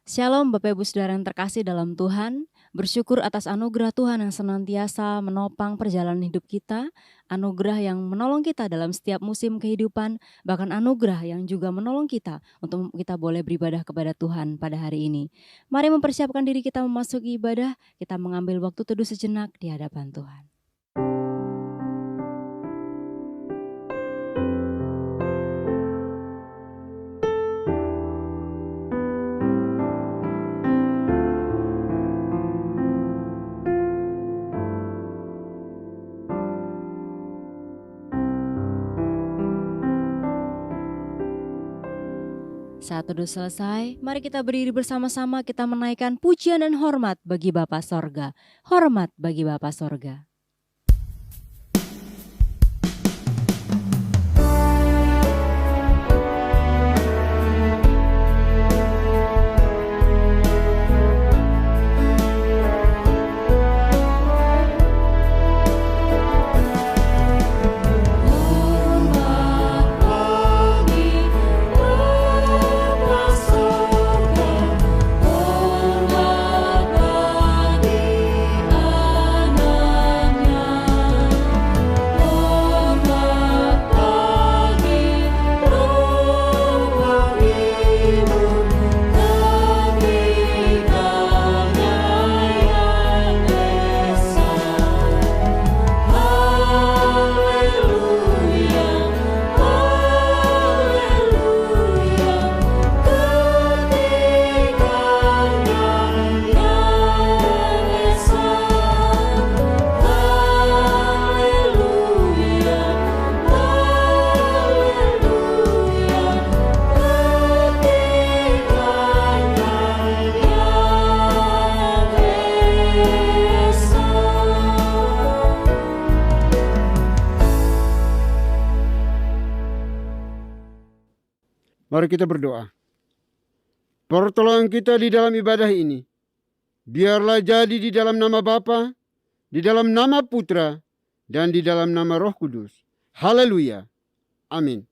Shalom Bapak Ibu Saudara yang terkasih dalam Tuhan. Bersyukur atas anugerah Tuhan yang senantiasa menopang perjalanan hidup kita, anugerah yang menolong kita dalam setiap musim kehidupan, bahkan anugerah yang juga menolong kita untuk kita boleh beribadah kepada Tuhan pada hari ini. Mari mempersiapkan diri kita memasuki ibadah, kita mengambil waktu teduh sejenak di hadapan Tuhan. Saat teduh selesai, mari kita berdiri bersama-sama, kita menaikkan pujian dan hormat bagi Bapa Sorga. Hormat bagi Bapa Sorga. Mari kita berdoa. Pertolongan kita di dalam ibadah ini, biarlah jadi di dalam nama Bapa, di dalam nama Putra, dan di dalam nama Roh Kudus. Haleluya. Amin.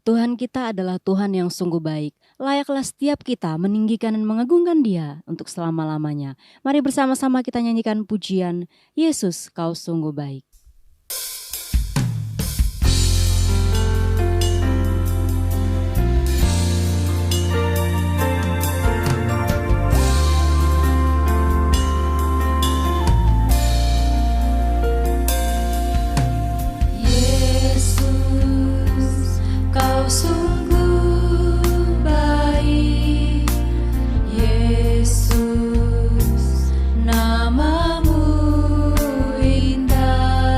Tuhan kita adalah Tuhan yang sungguh baik. Layaklah setiap kita meninggikan dan mengagungkan Dia untuk selama-lamanya. Mari bersama-sama kita nyanyikan pujian, Yesus Kau sungguh baik. Namamu indah.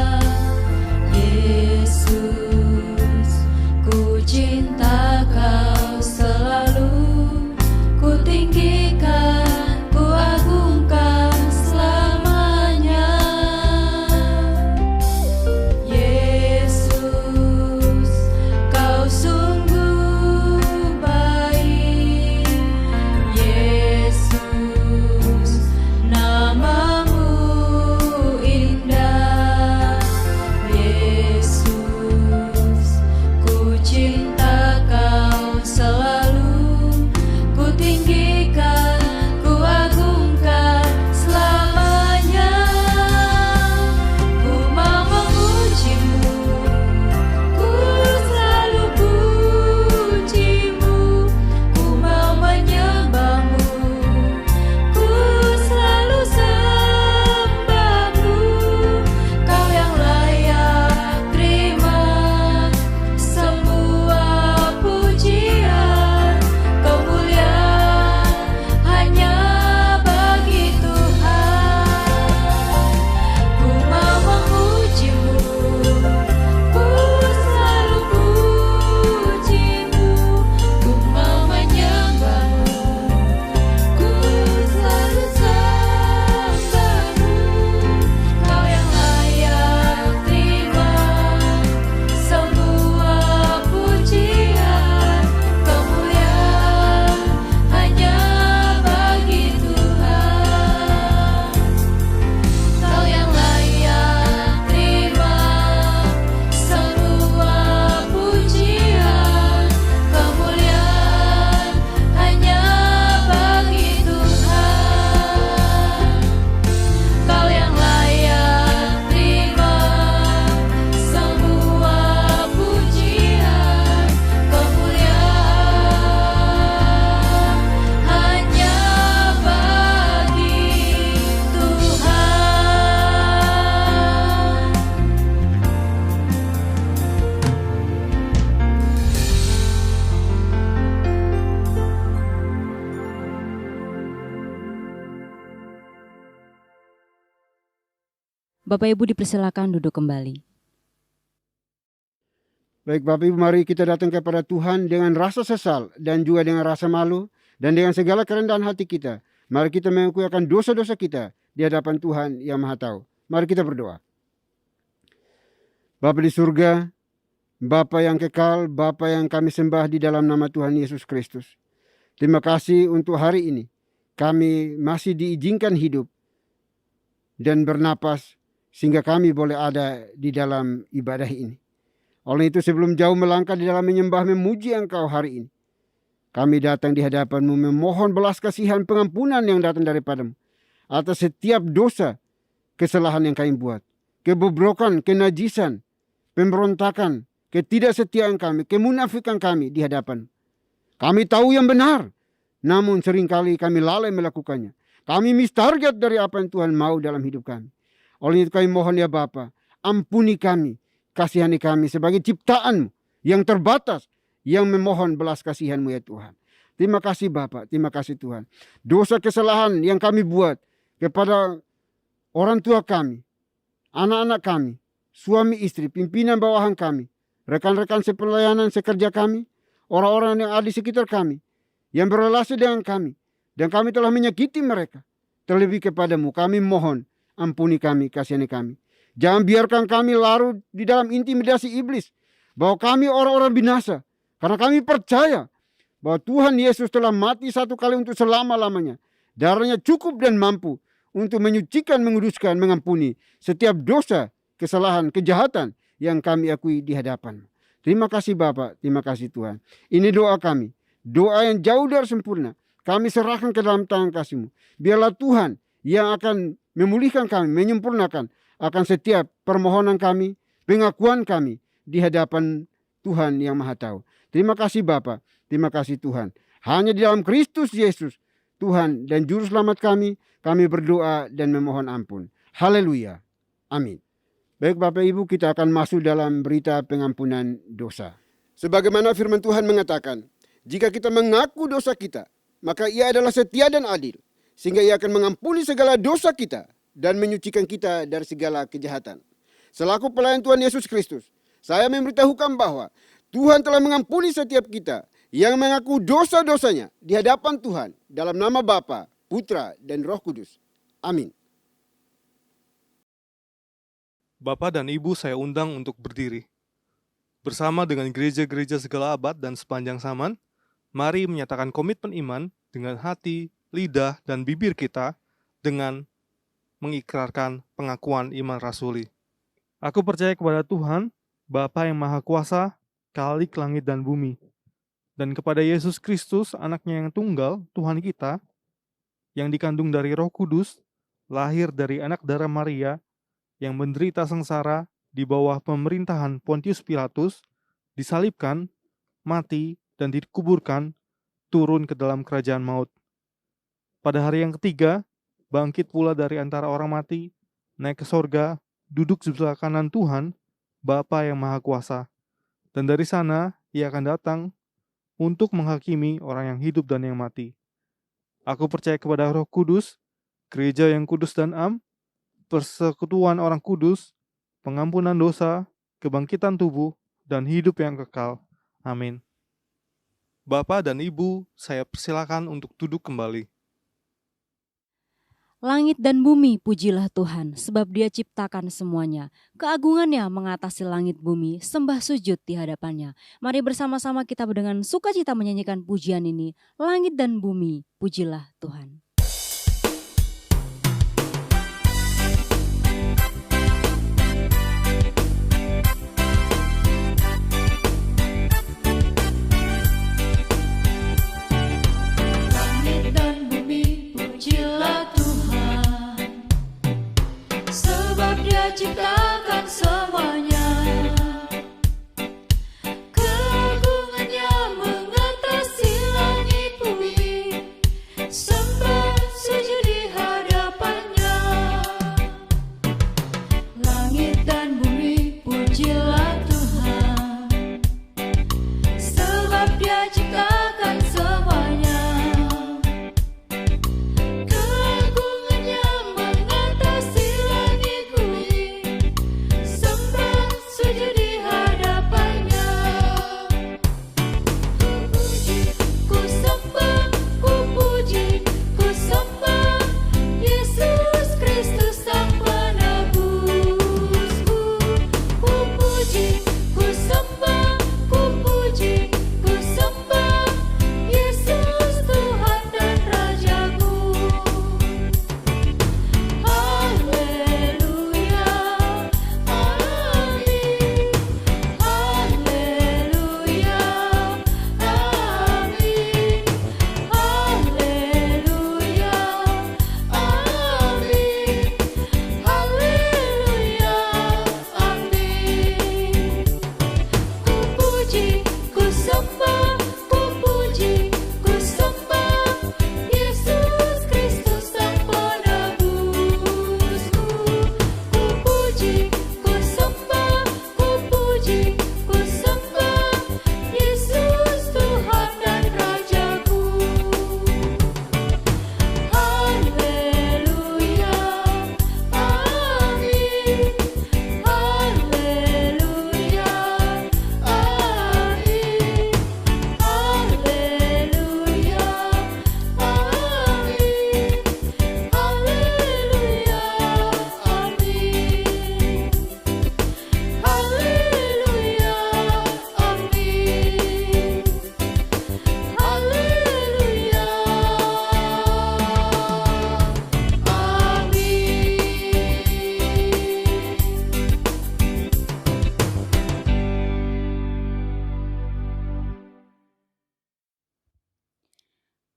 Bapak Ibu dipersilakan duduk kembali. Baik Bapak Ibu, mari kita datang kepada Tuhan dengan rasa sesal dan juga dengan rasa malu dan dengan segala kerendahan hati kita. Mari kita mengakui akan dosa-dosa kita di hadapan Tuhan yang Maha Tahu. Mari kita berdoa. Bapa di surga, Bapa yang kekal, Bapa yang kami sembah di dalam nama Tuhan Yesus Kristus. Terima kasih untuk hari ini. Kami masih diizinkan hidup dan bernapas sehingga kami boleh ada di dalam ibadah ini. Oleh itu sebelum jauh melangkah di dalam menyembah memuji Engkau hari ini, kami datang di hadapan-Mu memohon belas kasihan pengampunan yang datang daripadamu atas setiap dosa, kesalahan yang kami buat, kebobrokan, kenajisan, pemberontakan, ketidaksetiaan kami, kemunafikan kami di hadapan. Kami tahu yang benar, namun seringkali kami lalai melakukannya. Kami miss target dari apa yang Tuhan mau dalam hidup kami. Oleh itu kami mohon ya Bapa, ampuni kami, kasihani kami sebagai ciptaan yang terbatas, yang memohon belas kasihan-Mu ya Tuhan. Terima kasih Bapa, terima kasih Tuhan. Dosa kesalahan yang kami buat kepada orang tua kami, anak-anak kami, suami istri, pimpinan bawahan kami, rekan-rekan sepelayanan sekerja kami, orang-orang yang ada di sekitar kami, yang berrelasi dengan kami, dan kami telah menyakiti mereka. Terlebih kepadamu kami mohon, ampuni kami, kasihani kami. Jangan biarkan kami larut di dalam intimidasi iblis, bahwa kami orang-orang binasa, karena kami percaya bahwa Tuhan Yesus telah mati satu kali untuk selama-lamanya. Darahnya cukup dan mampu untuk menyucikan, menguduskan, mengampuni setiap dosa, kesalahan, kejahatan yang kami akui di hadapan. Terima kasih Bapa, terima kasih Tuhan. Ini doa kami, doa yang jauh dari sempurna. Kami serahkan ke dalam tangan kasih-Mu. Biarlah Tuhan yang akan memulihkan kami, menyempurnakan akan setiap permohonan kami, pengakuan kami di hadapan Tuhan yang Maha Tahu. Terima kasih Bapa, terima kasih Tuhan. Hanya di dalam Kristus Yesus, Tuhan dan Juru Selamat kami berdoa dan memohon ampun. Haleluya. Amin. Baik Bapak Ibu, kita akan masuk dalam berita pengampunan dosa. Sebagaimana firman Tuhan mengatakan, jika kita mengaku dosa kita, maka Ia adalah setia dan adil, sehingga Ia akan mengampuni segala dosa kita dan menyucikan kita dari segala kejahatan. Selaku pelayan Tuhan Yesus Kristus, saya memberitahukan bahwa Tuhan telah mengampuni setiap kita yang mengaku dosa-dosanya di hadapan Tuhan dalam nama Bapa, Putra, dan Roh Kudus. Amin. Bapak dan Ibu saya undang untuk berdiri. Bersama dengan gereja-gereja segala abad dan sepanjang zaman, mari menyatakan komitmen iman dengan hati, lidah, dan bibir kita dengan mengikrarkan pengakuan iman rasuli. Aku percaya kepada Tuhan, Bapa yang Maha Kuasa, Khalik langit dan bumi, dan kepada Yesus Kristus, anaknya yang tunggal, Tuhan kita, yang dikandung dari Roh Kudus, lahir dari anak darah Maria, yang menderita sengsara di bawah pemerintahan Pontius Pilatus, disalibkan, mati, dan dikuburkan, turun ke dalam kerajaan maut. Pada hari yang ketiga, bangkit pula dari antara orang mati, naik ke sorga, duduk di sebelah kanan Tuhan, Bapa yang Maha Kuasa. Dan dari sana, Ia akan datang untuk menghakimi orang yang hidup dan yang mati. Aku percaya kepada Roh Kudus, gereja yang kudus dan am, persekutuan orang kudus, pengampunan dosa, kebangkitan tubuh, dan hidup yang kekal. Amin. Bapak dan Ibu, saya persilakan untuk duduk kembali. Langit dan bumi pujilah Tuhan, sebab Dia ciptakan semuanya. Keagungannya mengatasi langit bumi, sembah sujud di hadapannya. Mari bersama-sama kita dengan sukacita menyanyikan pujian ini. Langit dan bumi, pujilah Tuhan. Langit dan bumi, pujilah Tuhan, sebab Dia ciptakan semuanya. Keagungannya mengatasi langit bumi, sembah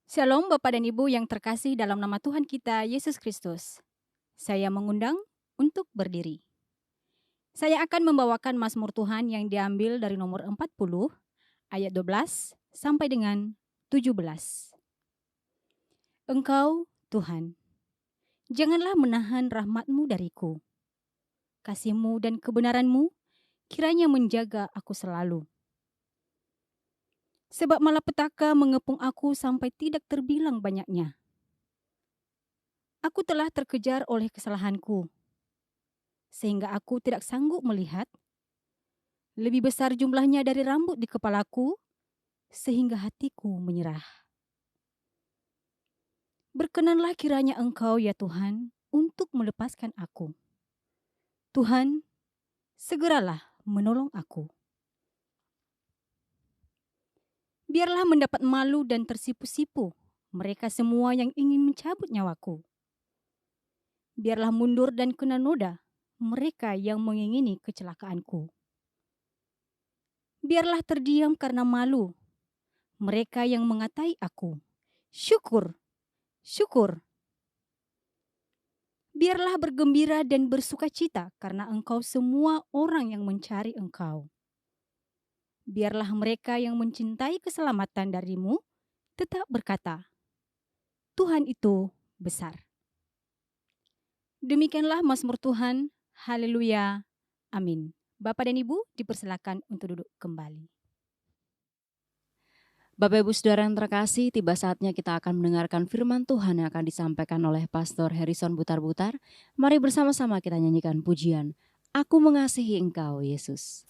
Shalom Bapak dan Ibu yang terkasih dalam nama Tuhan kita Yesus Kristus. Saya mengundang untuk berdiri. Saya akan membawakan Mazmur Tuhan yang diambil dari nomor 40 ayat 12 sampai dengan 17. Engkau Tuhan, janganlah menahan rahmat-Mu dariku. Kasih-Mu dan kebenaran-Mu kiranya menjaga aku selalu. Sebab malapetaka mengepung aku sampai tidak terbilang banyaknya. Aku telah terkejar oleh kesalahanku, sehingga aku tidak sanggup melihat. Lebih besar jumlahnya dari rambut di kepalaku, sehingga hatiku menyerah. Berkenanlah kiranya Engkau ya Tuhan untuk melepaskan aku. Tuhan, segeralah menolong aku. Biarlah mendapat malu dan tersipu-sipu mereka semua yang ingin mencabut nyawaku. Biarlah mundur dan kena noda mereka yang mengingini kecelakaanku. Biarlah terdiam karena malu mereka yang mengatai aku. Syukur, syukur. Biarlah bergembira dan bersukacita karena Engkau semua orang yang mencari Engkau. Biarlah mereka yang mencintai keselamatan dari-Mu tetap berkata, Tuhan itu besar. Demikianlah Mazmur Tuhan. Haleluya. Amin. Bapak dan Ibu dipersilakan untuk duduk kembali. Bapak Ibu Saudara yang terkasih, tiba saatnya kita akan mendengarkan firman Tuhan yang akan disampaikan oleh Pastor Harrison Butar-Butar. Mari bersama-sama kita nyanyikan pujian, Aku mengasihi Engkau, Yesus.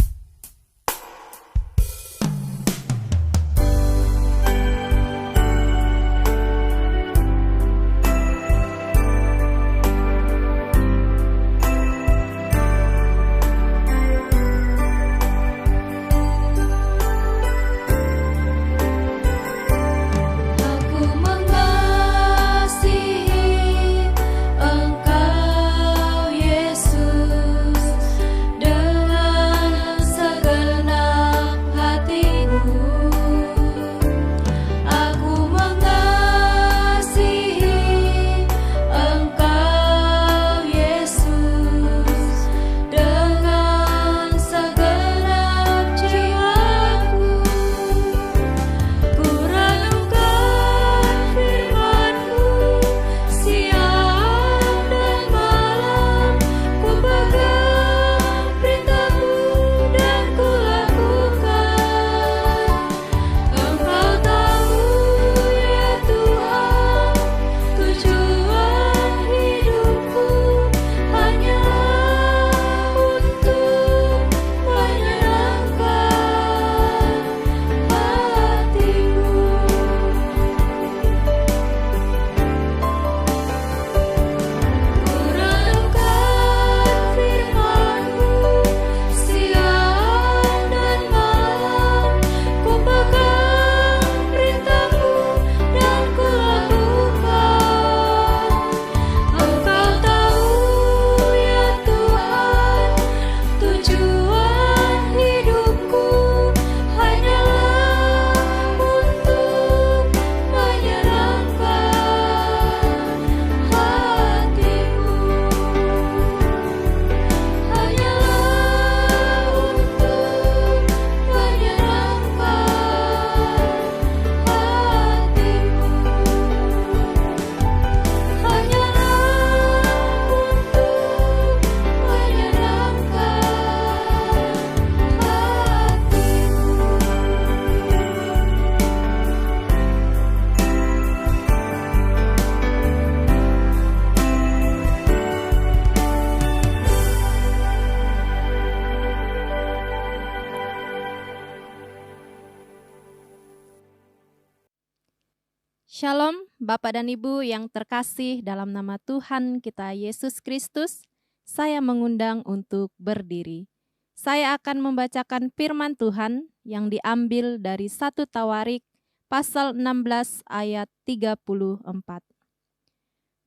Shalom Bapak dan Ibu yang terkasih dalam nama Tuhan kita Yesus Kristus, saya mengundang untuk berdiri. Saya akan membacakan firman Tuhan yang diambil dari 1 Tawarik pasal 16 ayat 34.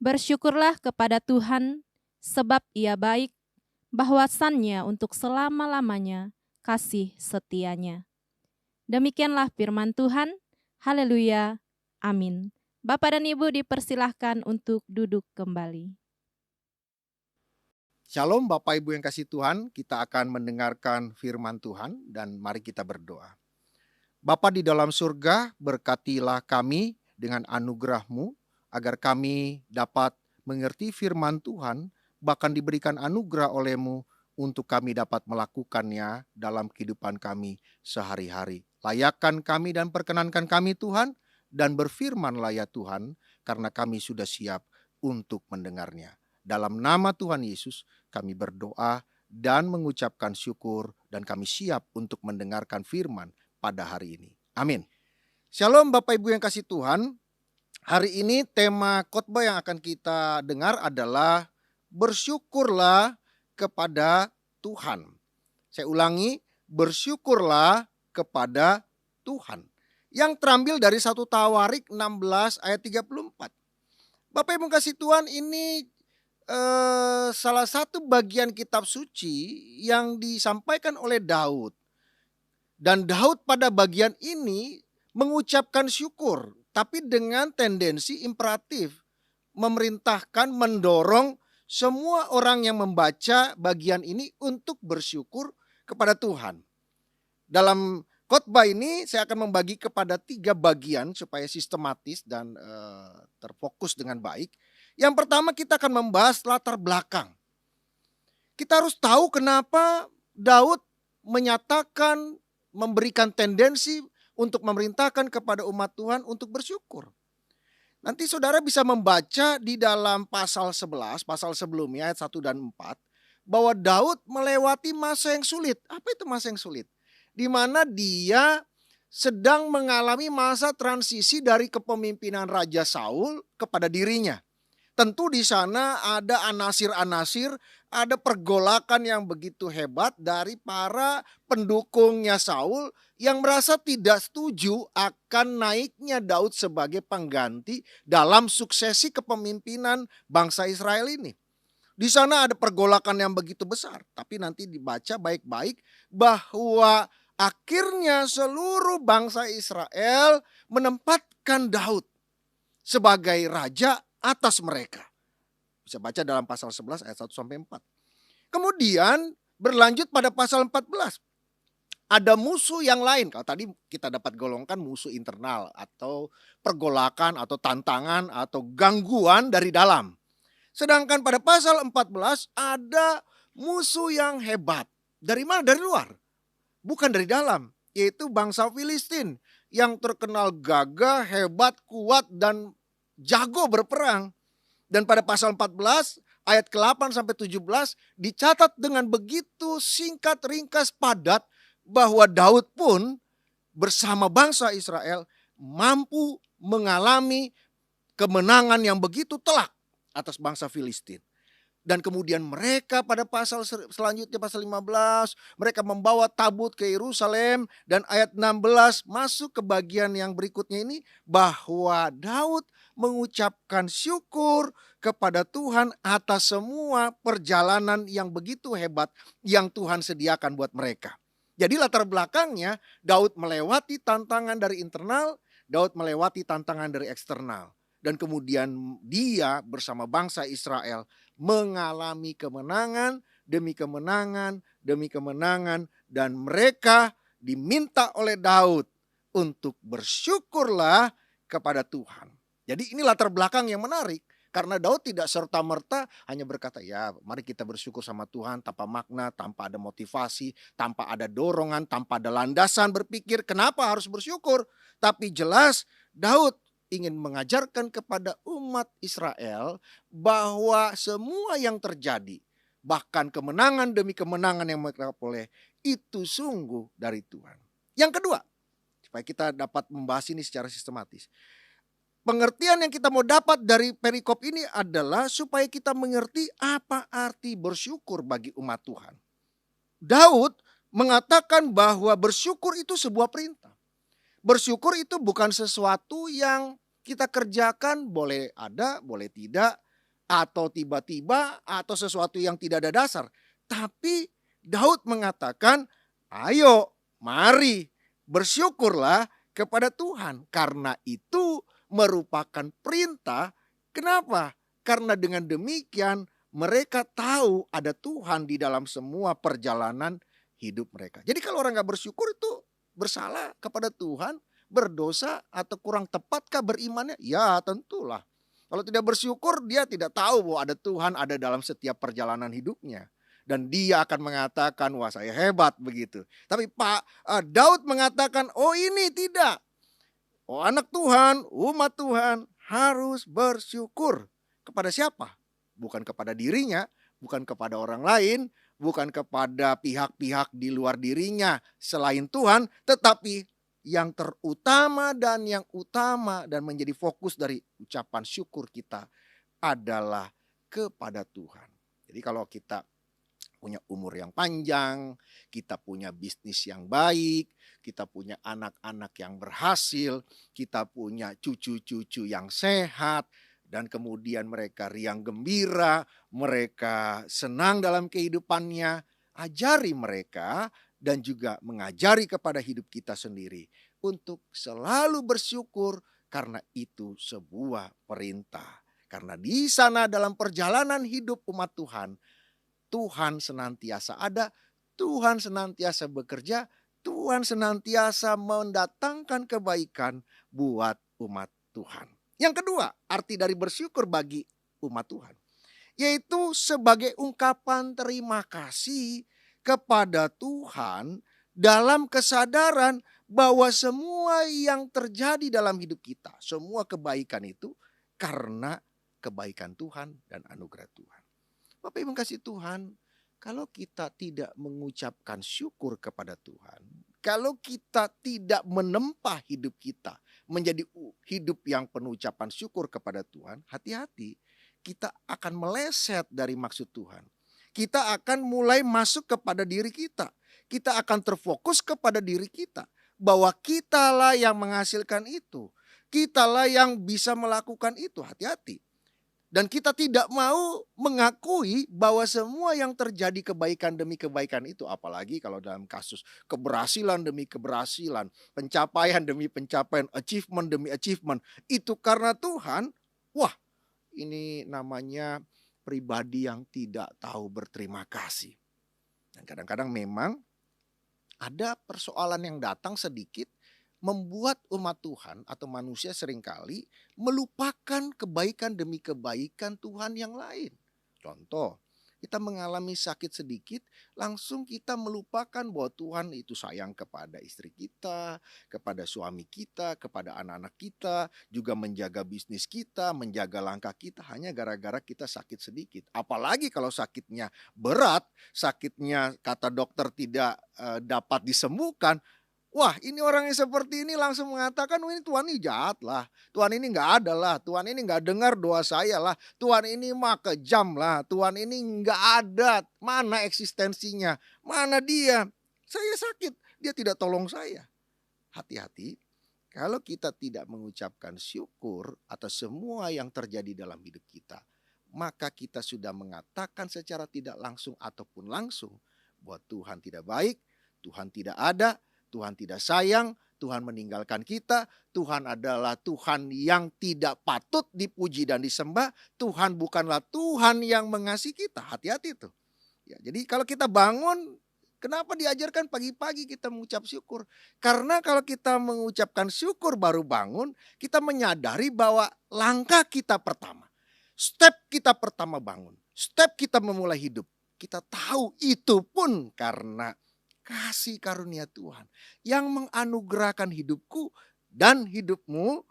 Bersyukurlah kepada Tuhan sebab Ia baik, bahwasannya untuk selama-lamanya kasih setianya. Demikianlah firman Tuhan. Haleluya. Amin. Bapak dan Ibu dipersilahkan untuk duduk kembali. Shalom Bapak Ibu yang kasih Tuhan, kita akan mendengarkan firman Tuhan dan mari kita berdoa. Bapa di dalam surga, berkatilah kami dengan anugerah-Mu agar kami dapat mengerti firman Tuhan, bahkan diberikan anugerah oleh-Mu untuk kami dapat melakukannya dalam kehidupan kami sehari-hari. Layakkan kami dan perkenankan kami Tuhan, dan berfirmanlah ya Tuhan, karena kami sudah siap untuk mendengarnya. Dalam nama Tuhan Yesus kami berdoa dan mengucapkan syukur, dan kami siap untuk mendengarkan firman pada hari ini. Amin. Shalom Bapak Ibu yang kasih Tuhan. Hari ini tema khotbah yang akan kita dengar adalah bersyukurlah kepada Tuhan. Saya ulangi, bersyukurlah kepada Tuhan. Yang terambil dari 1 Tawarik 16 ayat 34. Bapak Ibu kasih Tuhan, ini salah satu bagian kitab suci yang disampaikan oleh Daud. Dan Daud pada bagian ini mengucapkan syukur, tapi dengan tendensi imperatif, memerintahkan, mendorong semua orang yang membaca bagian ini untuk bersyukur kepada Tuhan. Dalam khotbah ini saya akan membagi kepada 3 bagian supaya sistematis dan terfokus dengan baik. Yang pertama, kita akan membahas latar belakang. Kita harus tahu kenapa Daud menyatakan, memberikan tendensi untuk memerintahkan kepada umat Tuhan untuk bersyukur. Nanti saudara bisa membaca di dalam pasal 11, pasal sebelumnya ayat 1 dan 4, bahwa Daud melewati masa yang sulit. Apa itu masa yang sulit? Di mana dia sedang mengalami masa transisi dari kepemimpinan Raja Saul kepada dirinya. Tentu di sana ada anasir-anasir, ada pergolakan yang begitu hebat dari para pendukungnya Saul yang merasa tidak setuju akan naiknya Daud sebagai pengganti dalam suksesi kepemimpinan bangsa Israel ini. Di sana ada pergolakan yang begitu besar, tapi nanti dibaca baik-baik bahwa akhirnya seluruh bangsa Israel menempatkan Daud sebagai raja atas mereka. Bisa baca dalam pasal 11 ayat 1 sampai 4. Kemudian berlanjut pada pasal 14. Ada musuh yang lain. Kalau tadi kita dapat golongkan musuh internal atau pergolakan atau tantangan atau gangguan dari dalam. Sedangkan pada pasal 14 ada musuh yang hebat. Dari mana? Dari luar. Bukan dari dalam. Yaitu bangsa Filistin yang terkenal gagah, hebat, kuat dan jago berperang. Dan pada pasal 14 ayat ke-8 sampai 17 dicatat dengan begitu singkat, ringkas, padat bahwa Daud pun bersama bangsa Israel mampu mengalami kemenangan yang begitu telak atas bangsa Filistin. Dan kemudian mereka pada pasal selanjutnya pasal 15 mereka membawa tabut ke Yerusalem, dan ayat 16 masuk ke bagian yang berikutnya ini bahwa Daud mengucapkan syukur kepada Tuhan atas semua perjalanan yang begitu hebat yang Tuhan sediakan buat mereka. Jadi latar belakangnya Daud melewati tantangan dari internal, Daud melewati tantangan dari eksternal. Dan kemudian dia bersama bangsa Israel mengalami kemenangan demi kemenangan demi kemenangan, dan mereka diminta oleh Daud untuk bersyukurlah kepada Tuhan. Jadi ini latar belakang yang menarik, karena Daud tidak serta-merta hanya berkata, ya mari kita bersyukur sama Tuhan tanpa makna, tanpa ada motivasi, tanpa ada dorongan, tanpa ada landasan berpikir kenapa harus bersyukur. Tapi jelas Daud ingin mengajarkan kepada umat Israel bahwa semua yang terjadi, bahkan kemenangan demi kemenangan yang mereka peroleh, itu sungguh dari Tuhan. Yang kedua, supaya kita dapat membahas ini secara sistematis, pengertian yang kita mau dapat dari perikop ini adalah supaya kita mengerti apa arti bersyukur bagi umat Tuhan. Daud mengatakan bahwa bersyukur itu sebuah perintah. Bersyukur itu bukan sesuatu yang kita kerjakan boleh ada, boleh tidak, atau tiba-tiba, atau sesuatu yang tidak ada dasar. Tapi Daud mengatakan, ayo, mari bersyukurlah kepada Tuhan. Karena itu merupakan perintah. Kenapa? Karena dengan demikian mereka tahu ada Tuhan di dalam semua perjalanan hidup mereka. Jadi kalau orang gak bersyukur itu bersalah kepada Tuhan, berdosa, atau kurang tepatkah berimannya? Ya tentulah. Kalau tidak bersyukur dia tidak tahu bahwa ada Tuhan ada dalam setiap perjalanan hidupnya. Dan dia akan mengatakan, wah saya hebat begitu. Tapi Daud mengatakan, oh ini tidak. Oh anak Tuhan, umat Tuhan harus bersyukur. Kepada siapa? Bukan kepada dirinya, bukan kepada orang lain, bukan kepada pihak-pihak di luar dirinya selain Tuhan, tetapi yang terutama dan yang utama dan menjadi fokus dari ucapan syukur kita adalah kepada Tuhan. Jadi kalau kita punya umur yang panjang, kita punya bisnis yang baik, kita punya anak-anak yang berhasil, kita punya cucu-cucu yang sehat, dan kemudian mereka riang gembira, mereka senang dalam kehidupannya, ajari mereka dan juga mengajari kepada hidup kita sendiri untuk selalu bersyukur karena itu sebuah perintah. Karena di sana dalam perjalanan hidup umat Tuhan, Tuhan senantiasa ada, Tuhan senantiasa bekerja, Tuhan senantiasa mendatangkan kebaikan buat umat Tuhan. Yang kedua, arti dari bersyukur bagi umat Tuhan, yaitu sebagai ungkapan terima kasih kepada Tuhan dalam kesadaran bahwa semua yang terjadi dalam hidup kita, semua kebaikan itu karena kebaikan Tuhan dan anugerah Tuhan. Bapak Ibu kasih Tuhan, kalau kita tidak mengucapkan syukur kepada Tuhan, kalau kita tidak menempa hidup kita menjadi hidup yang penuh ucapan syukur kepada Tuhan, hati-hati, kita akan meleset dari maksud Tuhan. Kita akan mulai masuk kepada diri kita. Kita akan terfokus kepada diri kita. Bahwa kitalah yang menghasilkan itu. Kitalah yang bisa melakukan itu. Hati-hati. Dan kita tidak mau mengakui bahwa semua yang terjadi kebaikan demi kebaikan itu. Apalagi kalau dalam kasus keberhasilan demi keberhasilan. Pencapaian demi pencapaian. Achievement demi achievement. Itu karena Tuhan. Wah, ini namanya pribadi yang tidak tahu berterima kasih. Dan kadang-kadang memang ada persoalan yang datang sedikit membuat umat Tuhan atau manusia seringkali melupakan kebaikan demi kebaikan Tuhan yang lain. Contoh, kita mengalami sakit sedikit, langsung kita melupakan bahwa Tuhan itu sayang kepada istri kita, kepada suami kita, kepada anak-anak kita, juga menjaga bisnis kita, menjaga langkah kita hanya gara-gara kita sakit sedikit. Apalagi kalau sakitnya berat, sakitnya kata dokter tidak dapat disembuhkan. Wah, ini orang yang seperti ini langsung mengatakan, ini Tuhan ini jahat lah. Tuhan ini gak ada lah. Tuhan ini gak dengar doa saya lah. Tuhan ini mah kejam lah. Tuhan ini gak ada. Mana eksistensinya? Mana dia? Saya sakit. Dia tidak tolong saya. Hati-hati. Kalau kita tidak mengucapkan syukur atas semua yang terjadi dalam hidup kita, maka kita sudah mengatakan secara tidak langsung ataupun langsung bahwa Tuhan tidak baik, Tuhan tidak ada, Tuhan tidak sayang, Tuhan meninggalkan kita, Tuhan adalah Tuhan yang tidak patut dipuji dan disembah, Tuhan bukanlah Tuhan yang mengasihi kita. Hati-hati tuh. Ya, jadi kalau kita bangun, kenapa diajarkan pagi-pagi kita mengucap syukur? Karena kalau kita mengucapkan syukur baru bangun, kita menyadari bahwa langkah kita pertama, step kita pertama bangun, step kita memulai hidup, kita tahu itu pun karena kasih karunia Tuhan yang menganugerahkan hidupku dan hidupmu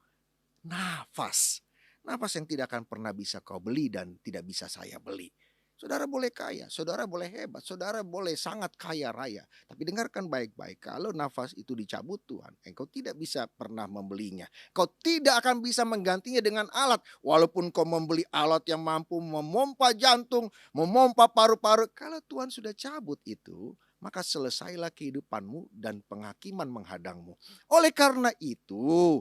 nafas. Nafas yang tidak akan pernah bisa kau beli dan tidak bisa saya beli. Saudara boleh kaya, saudara boleh hebat, saudara boleh sangat kaya raya. Tapi dengarkan baik-baik, kalau nafas itu dicabut Tuhan, engkau tidak bisa pernah membelinya. Kau tidak akan bisa menggantinya dengan alat. Walaupun kau membeli alat yang mampu memompa jantung, memompa paru-paru. Kalau Tuhan sudah cabut itu, maka selesailah kehidupanmu dan penghakiman menghadangmu. Oleh karena itu,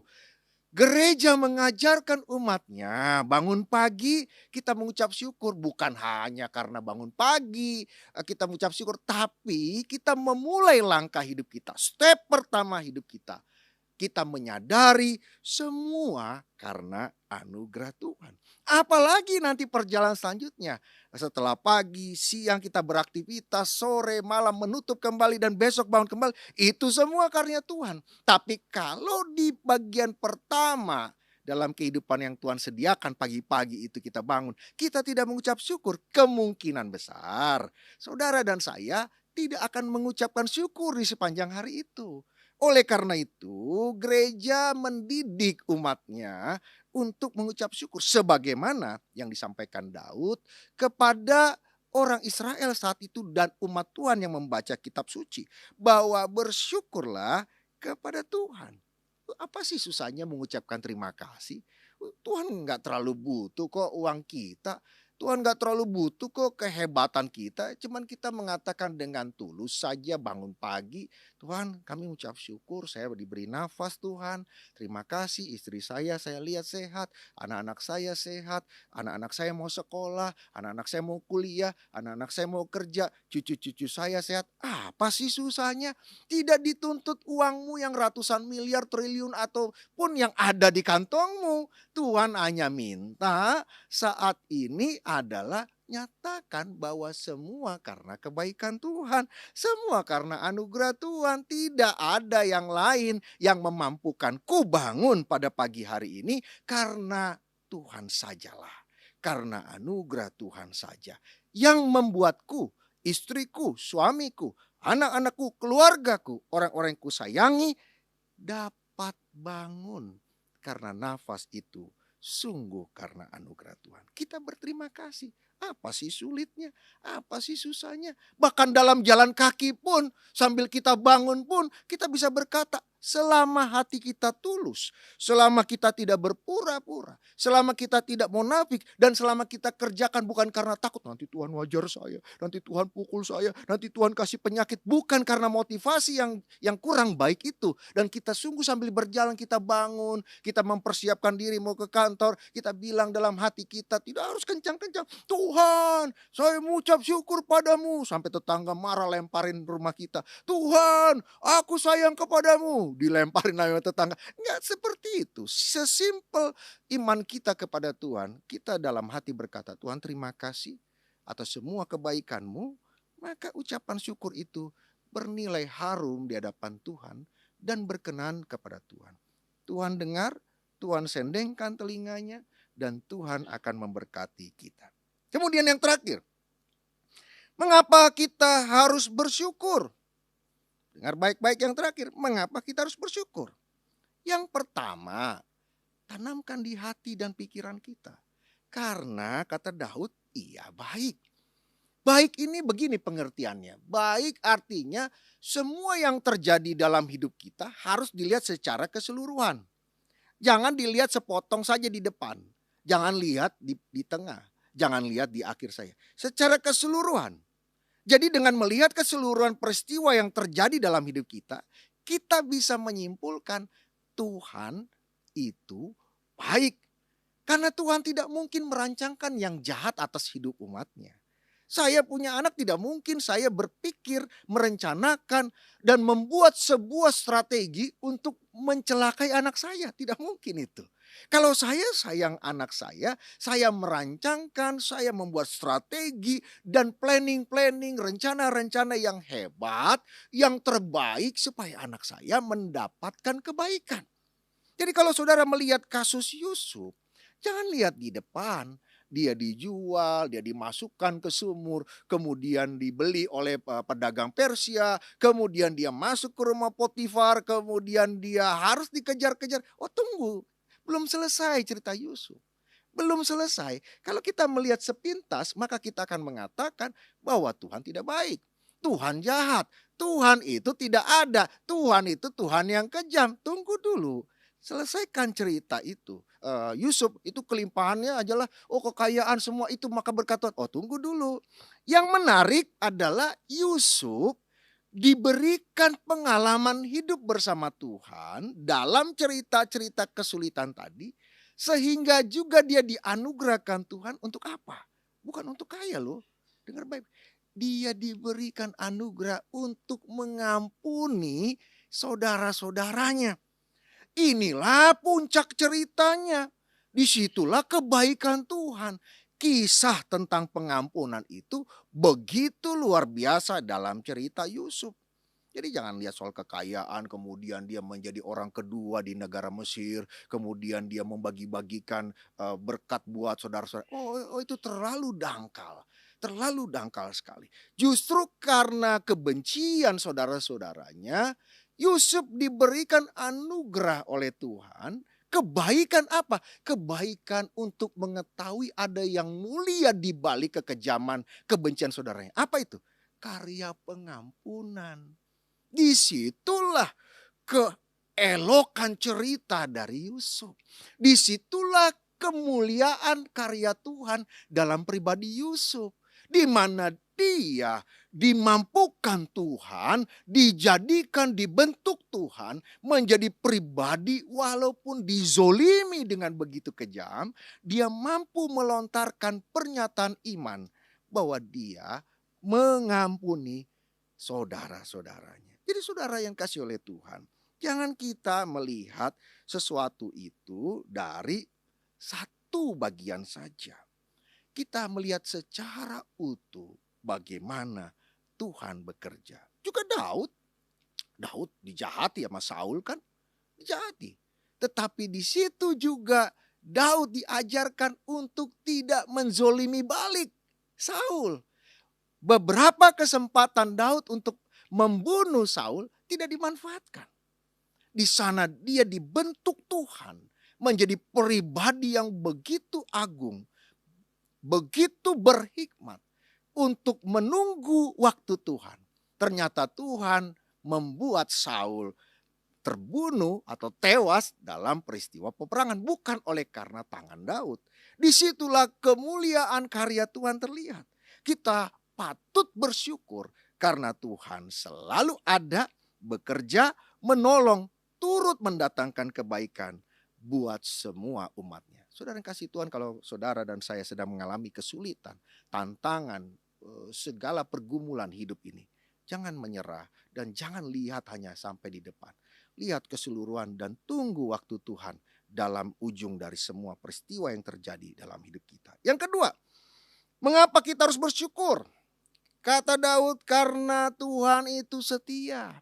gereja mengajarkan umatnya bangun pagi kita mengucap syukur. Bukan hanya karena bangun pagi kita mengucap syukur, tapi kita memulai langkah hidup kita. Step pertama hidup kita Kita menyadari semua karena anugerah Tuhan. Apalagi nanti perjalanan selanjutnya. Setelah pagi, siang kita beraktivitas, sore, malam menutup kembali dan besok bangun kembali. Itu semua karya Tuhan. Tapi kalau di bagian pertama dalam kehidupan yang Tuhan sediakan pagi-pagi itu kita bangun, kita tidak mengucap syukur, kemungkinan besar saudara dan saya tidak akan mengucapkan syukur di sepanjang hari itu. Oleh karena itu, gereja mendidik umatnya untuk mengucap syukur sebagaimana yang disampaikan Daud kepada orang Israel saat itu dan umat Tuhan yang membaca kitab suci, bahwa bersyukurlah kepada Tuhan. Apa sih susahnya mengucapkan terima kasih? Tuhan nggak terlalu butuh kok uang kita. Tuhan gak terlalu butuh kok kehebatan kita. Cuman kita mengatakan dengan tulus saja bangun pagi. Tuhan, kami ucap syukur saya diberi nafas Tuhan. Terima kasih istri saya lihat sehat. Anak-anak saya sehat. Anak-anak saya mau sekolah. Anak-anak saya mau kuliah. Anak-anak saya mau kerja. Cucu-cucu saya sehat. Apa sih susahnya? Tidak dituntut uangmu yang ratusan miliar, triliun ataupun yang ada di kantongmu. Tuhan hanya minta saat ini adalah nyatakan bahwa semua karena kebaikan Tuhan. Semua karena anugerah Tuhan. Tidak ada yang lain yang memampukan ku bangun pada pagi hari ini karena Tuhan sajalah. Karena anugerah Tuhan saja. Yang membuatku, istriku, suamiku, anak-anakku, keluargaku, orang-orang yang kusayangi dapat bangun. Karena nafas itu sungguh karena anugerah Tuhan. Kita berterima kasih. Apa sih sulitnya? Apa sih susahnya? Bahkan dalam jalan kaki pun, sambil kita bangun pun, kita bisa berkata, selama hati kita tulus, selama kita tidak berpura-pura, selama kita tidak munafik, dan selama kita kerjakan bukan karena takut, nanti Tuhan wajar saya, nanti Tuhan pukul saya, nanti Tuhan kasih penyakit, bukan karena motivasi yang kurang baik itu. Dan kita sungguh sambil berjalan kita bangun, kita mempersiapkan diri mau ke kantor, kita bilang dalam hati kita, tidak harus kencang-kencang, Tuhan saya mengucap syukur padamu. Sampai tetangga marah lemparin rumah kita, Tuhan aku sayang kepadamu. Dilemparin sama tetangga. Enggak seperti itu. Sesimpel iman kita kepada Tuhan. Kita dalam hati berkata, Tuhan terima kasih atas semua kebaikan-Mu. Maka ucapan syukur itu bernilai harum di hadapan Tuhan dan berkenan kepada Tuhan. Tuhan dengar, Tuhan sendengkan telinganya, dan Tuhan akan memberkati kita. Kemudian yang terakhir, mengapa kita harus bersyukur? Dengar baik-baik yang terakhir, mengapa kita harus bersyukur? Yang pertama, tanamkan di hati dan pikiran kita. Karena kata Daud, ia baik. Baik ini begini pengertiannya. Baik artinya semua yang terjadi dalam hidup kita harus dilihat secara keseluruhan. Jangan dilihat sepotong saja di depan. Jangan lihat di tengah. Jangan lihat di akhir saya. Secara keseluruhan. Jadi dengan melihat keseluruhan peristiwa yang terjadi dalam hidup kita, kita bisa menyimpulkan Tuhan itu baik. Karena Tuhan tidak mungkin merancangkan yang jahat atas hidup umatnya. Saya punya anak, tidak mungkin saya berpikir, merencanakan, dan membuat sebuah strategi untuk mencelakai anak saya. Tidak mungkin itu. Kalau saya sayang anak saya merancangkan, saya membuat strategi dan planning, rencana-rencana yang hebat, yang terbaik supaya anak saya mendapatkan kebaikan. Jadi kalau saudara melihat kasus Yusuf, jangan lihat di depan. Dia dijual, dia dimasukkan ke sumur, kemudian dibeli oleh pedagang Persia, kemudian dia masuk ke rumah Potifar, kemudian dia harus dikejar-kejar. Oh tunggu, belum selesai cerita Yusuf. Belum selesai. Kalau kita melihat sepintas, maka kita akan mengatakan bahwa Tuhan tidak baik. Tuhan jahat. Tuhan itu tidak ada. Tuhan itu Tuhan yang kejam. Tunggu dulu. Selesaikan cerita itu. Yusuf itu kelimpahannya adalah kekayaan semua itu, maka berkata, tunggu dulu. Yang menarik adalah Yusuf diberikan pengalaman hidup bersama Tuhan dalam cerita-cerita kesulitan tadi, sehingga juga dia dianugerahkan Tuhan untuk apa? Bukan untuk kaya loh. Dengar baik. Dia diberikan anugerah untuk mengampuni saudara-saudaranya. inilah puncak ceritanya. Disitulah kebaikan Tuhan. Kisah tentang pengampunan itu begitu luar biasa dalam cerita Yusuf. Jadi jangan lihat soal kekayaan, kemudian dia menjadi orang kedua di negara Mesir, kemudian dia membagi-bagikan berkat buat saudara-saudara. Oh, itu terlalu dangkal sekali. Justru karena kebencian saudara-saudaranya, Yusuf diberikan anugerah oleh Tuhan. Kebaikan apa? Kebaikan untuk mengetahui ada yang mulia di balik kekejaman kebencian saudaranya. Apa itu? Karya pengampunan. Disitulah keelokan cerita dari Yusuf. Disitulah kemuliaan karya Tuhan dalam pribadi Yusuf. Di mana dia dimampukan Tuhan, dijadikan, dibentuk Tuhan menjadi pribadi walaupun dizolimi dengan begitu kejam. Dia mampu melontarkan pernyataan iman bahwa dia mengampuni saudara-saudaranya. Jadi saudara yang kasih oleh Tuhan, jangan kita melihat sesuatu itu dari satu bagian saja. Kita melihat secara utuh bagaimana Tuhan bekerja. Juga Daud dijahati sama Saul kan? Dijahati. Tetapi di situ juga Daud diajarkan untuk tidak menzolimi balik Saul. Beberapa kesempatan Daud untuk membunuh Saul tidak dimanfaatkan. Di sana dia dibentuk Tuhan menjadi pribadi yang begitu agung, begitu berhikmat untuk menunggu waktu Tuhan. Ternyata Tuhan membuat Saul terbunuh atau tewas dalam peristiwa peperangan. Bukan oleh karena tangan Daud. Disitulah kemuliaan karya Tuhan terlihat. Kita patut bersyukur karena Tuhan selalu ada, bekerja, menolong, turut mendatangkan kebaikan buat semua umatnya. Saudara yang kasih Tuhan, kalau saudara dan saya sedang mengalami kesulitan, tantangan, segala pergumulan hidup ini, jangan menyerah dan jangan lihat hanya sampai di depan. Lihat keseluruhan dan tunggu waktu Tuhan dalam ujung dari semua peristiwa yang terjadi dalam hidup kita. Yang kedua, mengapa kita harus bersyukur? Kata Daud, karena Tuhan itu setia.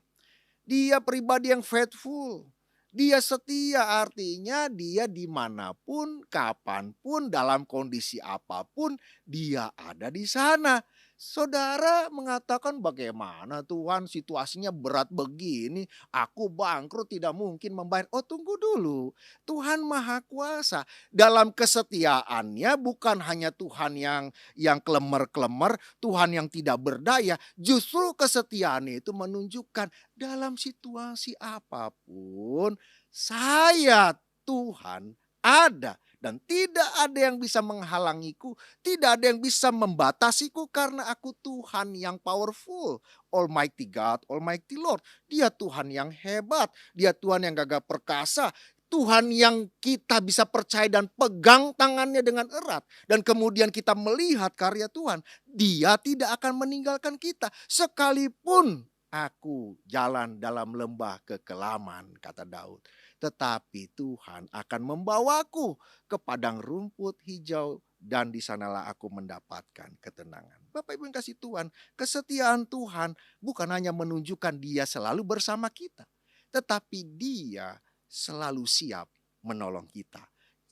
Dia pribadi yang faithful. Dia setia, artinya dia dimanapun, kapanpun, dalam kondisi apapun, dia ada di sana. Saudara mengatakan, bagaimana Tuhan, situasinya berat begini, aku bangkrut, tidak mungkin membayar. Oh, tunggu dulu, Tuhan Maha Kuasa. Dalam kesetiaannya bukan hanya Tuhan yang klemer-klemer, Tuhan yang tidak berdaya. Justru kesetiaan itu menunjukkan dalam situasi apapun, saya Tuhan ada. Dan tidak ada yang bisa menghalangiku, tidak ada yang bisa membatasiku karena aku Tuhan yang powerful. Almighty God, Almighty Lord. Dia Tuhan yang hebat, dia Tuhan yang gagah perkasa. Tuhan yang kita bisa percaya dan pegang tangannya dengan erat. Dan kemudian kita melihat karya Tuhan. Dia tidak akan meninggalkan kita. Sekalipun aku jalan dalam lembah kekelaman, kata Daud. Tetapi Tuhan akan membawaku ke padang rumput hijau dan di sanalah aku mendapatkan ketenangan. Bapak Ibu yang kasih Tuhan, kesetiaan Tuhan bukan hanya menunjukkan dia selalu bersama kita. Tetapi dia selalu siap menolong kita.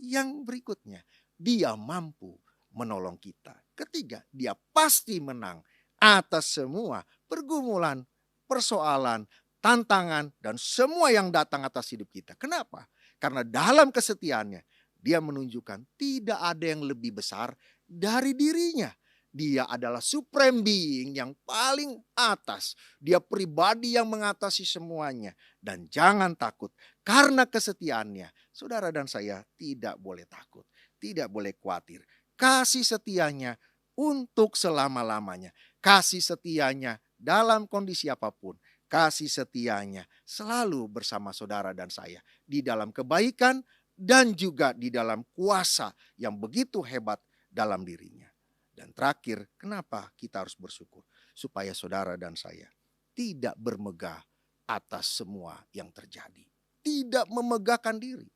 Yang berikutnya, dia mampu menolong kita. Ketiga, dia pasti menang atas semua pergumulan, persoalan, tantangan, dan semua yang datang atas hidup kita. Kenapa? Karena dalam kesetiaannya, dia menunjukkan tidak ada yang lebih besar dari dirinya. Dia adalah supreme being yang paling atas. Dia pribadi yang mengatasi semuanya. Dan jangan takut, karena kesetiaannya, saudara dan saya tidak boleh takut, tidak boleh khawatir. Kasih setianya untuk selama-lamanya. Kasih setianya dalam kondisi apapun. Kasih setianya selalu bersama saudara dan saya di dalam kebaikan dan juga di dalam kuasa yang begitu hebat dalam dirinya. Dan terakhir, kenapa kita harus bersyukur? Supaya saudara dan saya tidak bermegah atas semua yang terjadi. tidak memegahkan diri.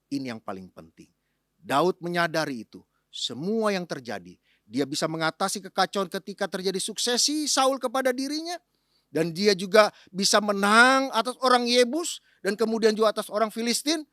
Ini yang paling penting. Daud menyadari itu. Semua yang terjadi, dia bisa mengatasi kekacauan ketika terjadi suksesi Saul kepada dirinya. Dan dia juga bisa menang atas orang Yebus dan kemudian juga atas orang Filistin.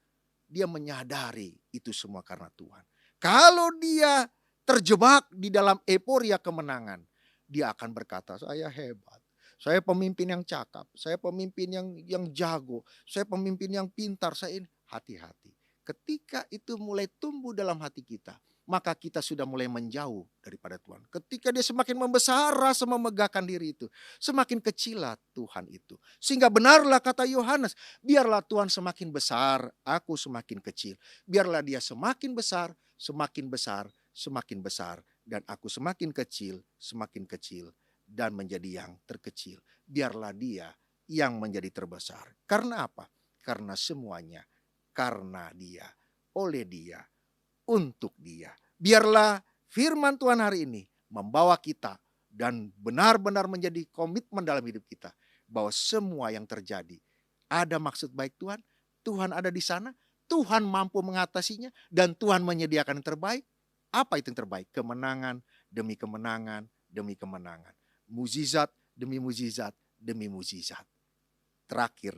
Dia menyadari itu semua karena Tuhan. Kalau dia terjebak di dalam euforia kemenangan, dia akan berkata, saya hebat. Saya pemimpin yang cakap, saya pemimpin yang jago, saya pemimpin yang pintar, saya ini. Hati-hati. Ketika itu mulai tumbuh dalam hati kita, maka kita sudah mulai menjauh daripada Tuhan. Ketika dia semakin membesar, rasa memegahkan diri itu, semakin kecilah Tuhan itu. Sehingga benarlah kata Yohanes, biarlah Tuhan semakin besar, aku semakin kecil. Biarlah dia semakin besar, semakin besar, semakin besar. Dan aku semakin kecil, dan menjadi yang terkecil. Biarlah dia yang menjadi terbesar. Karena apa? Karena semuanya, karena dia, oleh dia, untuk dia. Biarlah firman Tuhan hari ini membawa kita dan benar-benar menjadi komitmen dalam hidup kita. Bahwa semua yang terjadi ada maksud baik Tuhan. Tuhan ada di sana. Tuhan mampu mengatasinya. Dan Tuhan menyediakan yang terbaik. Apa itu yang terbaik? Kemenangan demi kemenangan demi kemenangan. Mukjizat demi mukjizat demi mukjizat. Terakhir,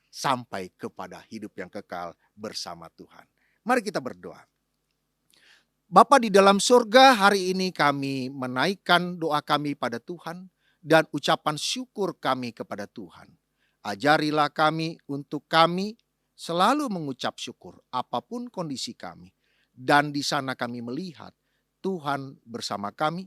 sampai kepada hidup yang kekal bersama Tuhan. Mari kita berdoa. Bapa di dalam surga, hari ini kami menaikkan doa kami pada Tuhan dan ucapan syukur kami kepada Tuhan. Ajarilah kami untuk kami selalu mengucap syukur apapun kondisi kami. Dan di sana kami melihat Tuhan bersama kami,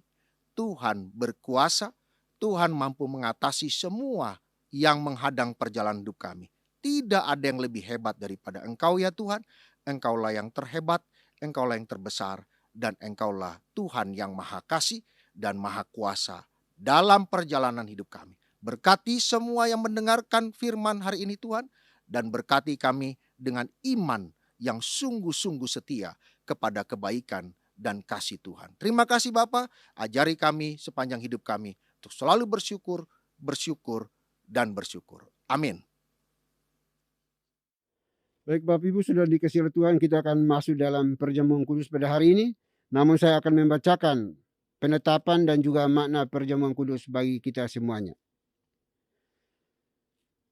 Tuhan berkuasa, Tuhan mampu mengatasi semua yang menghadang perjalanan hidup kami. Tidak ada yang lebih hebat daripada Engkau ya Tuhan. Engkaulah yang terhebat, Engkaulah yang terbesar, dan Engkaulah Tuhan yang maha kasih dan maha kuasa dalam perjalanan hidup kami. Berkati semua yang mendengarkan firman hari ini Tuhan, dan berkati kami dengan iman yang sungguh-sungguh setia kepada kebaikan dan kasih Tuhan. Terima kasih Bapa, ajari kami sepanjang hidup kami untuk selalu bersyukur, bersyukur, dan bersyukur. Amin. Baik Bapak Ibu, sudah dikasih oleh Tuhan, kita akan masuk dalam perjamuan kudus pada hari ini. Namun saya akan membacakan penetapan dan juga makna perjamuan kudus bagi kita semuanya.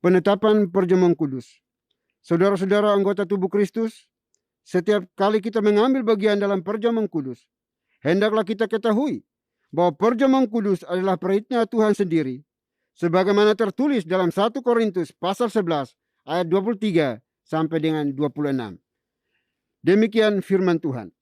Penetapan perjamuan kudus. Saudara-saudara anggota tubuh Kristus, setiap kali kita mengambil bagian dalam perjamuan kudus, hendaklah kita ketahui bahwa perjamuan kudus adalah perintah Tuhan sendiri. Sebagaimana tertulis dalam 1 Korintus pasal 11 ayat 23 sampai dengan 26. Demikian firman Tuhan.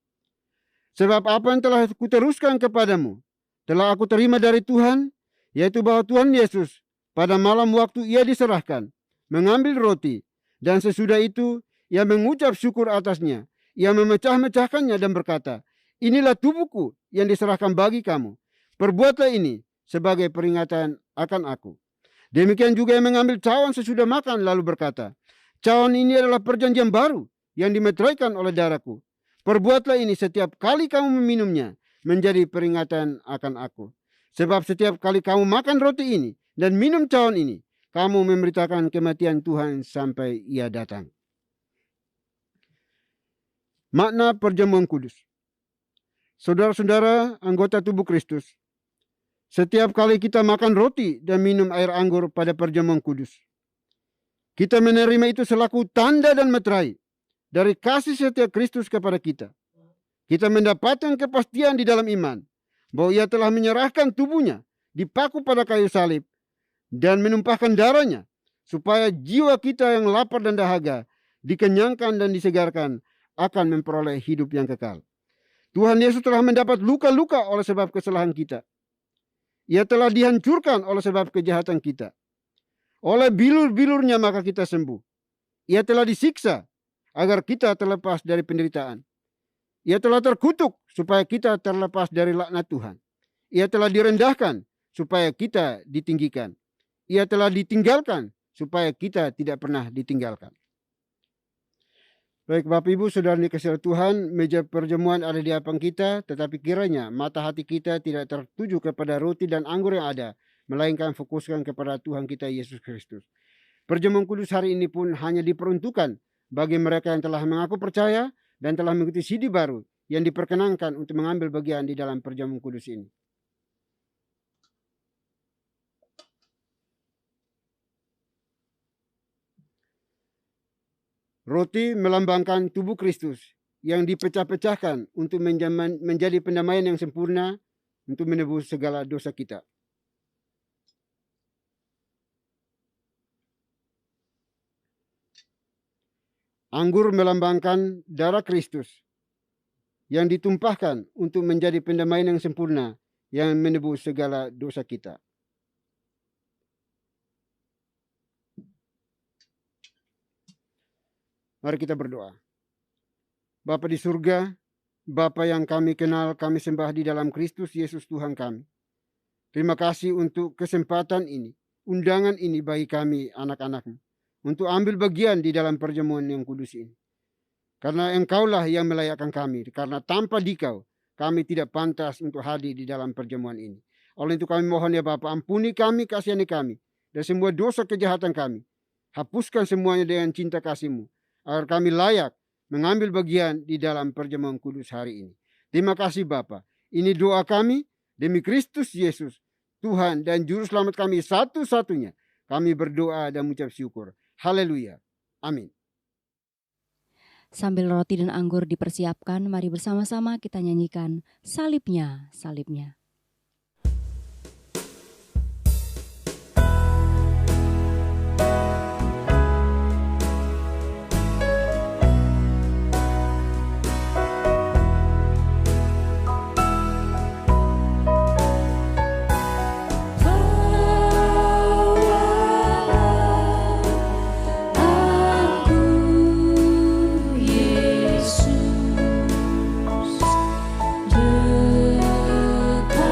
Sebab apa yang telah kuteruskan kepadamu, telah aku terima dari Tuhan, yaitu bahwa Tuhan Yesus pada malam waktu ia diserahkan, mengambil roti, dan sesudah itu ia mengucap syukur atasnya. Ia memecah-mecahkannya dan berkata, inilah tubuhku yang diserahkan bagi kamu. Perbuatlah ini sebagai peringatan akan aku. Demikian juga ia mengambil cawan sesudah makan lalu berkata, cawan ini adalah perjanjian baru yang dimeteraikan oleh darahku. Perbuatlah ini setiap kali kamu meminumnya menjadi peringatan akan aku. Sebab setiap kali kamu makan roti ini dan minum cawan ini, kamu memberitakan kematian Tuhan sampai ia datang. Makna perjamuan kudus. Saudara-saudara anggota tubuh Kristus, setiap kali kita makan roti dan minum air anggur pada perjamuan kudus, kita menerima itu selaku tanda dan meterai dari kasih setia Kristus kepada kita. Kita mendapatkan kepastian di dalam iman bahwa ia telah menyerahkan tubuhnya dipaku pada kayu salib dan menumpahkan darahnya supaya jiwa kita yang lapar dan dahaga dikenyangkan dan disegarkan akan memperoleh hidup yang kekal. Tuhan Yesus telah mendapat luka-luka oleh sebab kesalahan kita. Ia telah dihancurkan oleh sebab kejahatan kita. Oleh bilur-bilurnya maka kita sembuh. Ia telah disiksa agar kita terlepas dari penderitaan. Ia telah terkutuk supaya kita terlepas dari laknat Tuhan. Ia telah direndahkan supaya kita ditinggikan. Ia telah ditinggalkan supaya kita tidak pernah ditinggalkan. Baik Bapak Ibu, saudara dikasihi Tuhan, meja perjamuan ada di hadapan kita, tetapi kiranya mata hati kita tidak tertuju kepada roti dan anggur yang ada, melainkan fokuskan kepada Tuhan kita Yesus Kristus. Perjamuan kudus hari ini pun hanya diperuntukkan bagi mereka yang telah mengaku percaya dan telah mengikuti sidi baru yang diperkenankan untuk mengambil bagian di dalam perjamuan kudus ini. Roti melambangkan tubuh Kristus yang dipecah-pecahkan untuk menjadi pendamaian yang sempurna untuk menebus segala dosa kita. Anggur melambangkan darah Kristus yang ditumpahkan untuk menjadi pendamaian yang sempurna yang menebus segala dosa kita. Mari kita berdoa. Bapa di surga, Bapa yang kami kenal, kami sembah di dalam Kristus Yesus Tuhan kami. Terima kasih untuk kesempatan ini, undangan ini bagi kami anak-anak-Mu, untuk ambil bagian di dalam perjamuan yang kudus ini. Karena Engkaulah yang melayakkan kami, karena tanpa Dikau kami tidak pantas untuk hadir di dalam perjamuan ini. Oleh itu kami mohon ya Bapa, ampuni kami, kasihani kami, dan semua dosa kejahatan kami. Hapuskan semuanya dengan cinta kasih-Mu, agar kami layak mengambil bagian di dalam perjamuan kudus hari ini. Terima kasih Bapa. Ini doa kami demi Kristus Yesus, Tuhan dan Juru Selamat kami satu-satunya. Kami berdoa dan mengucap syukur. Haleluya. Amin. Sambil roti dan anggur dipersiapkan, mari bersama-sama kita nyanyikan Salibnya, Salibnya. Dekat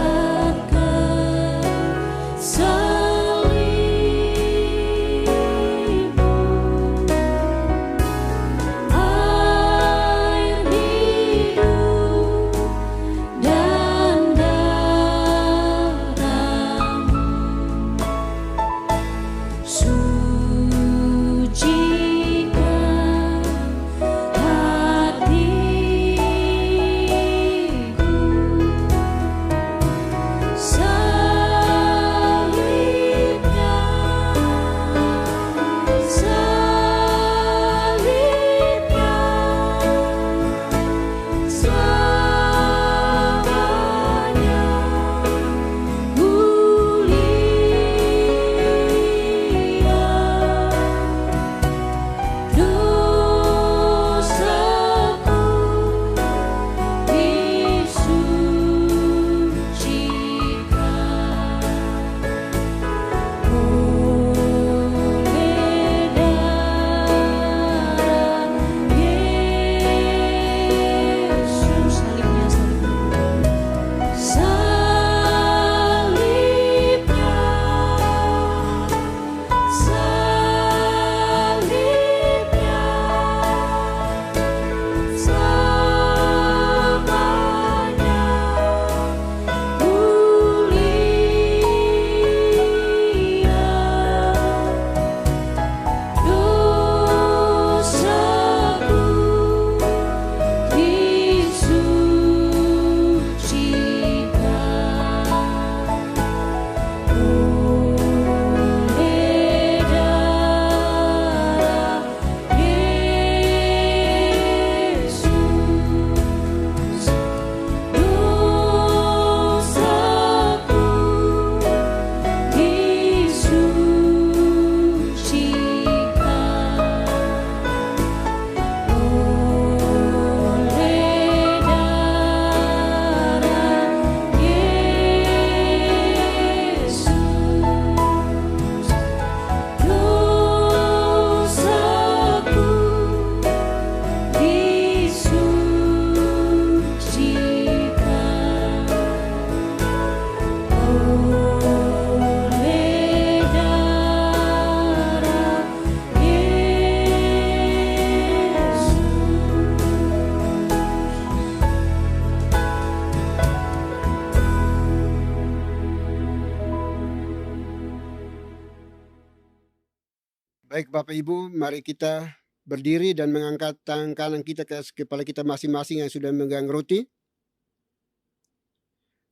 Baik Bapak Ibu, mari kita berdiri dan mengangkat tangan kanan kita ke kepala kita masing-masing yang sudah memegang roti.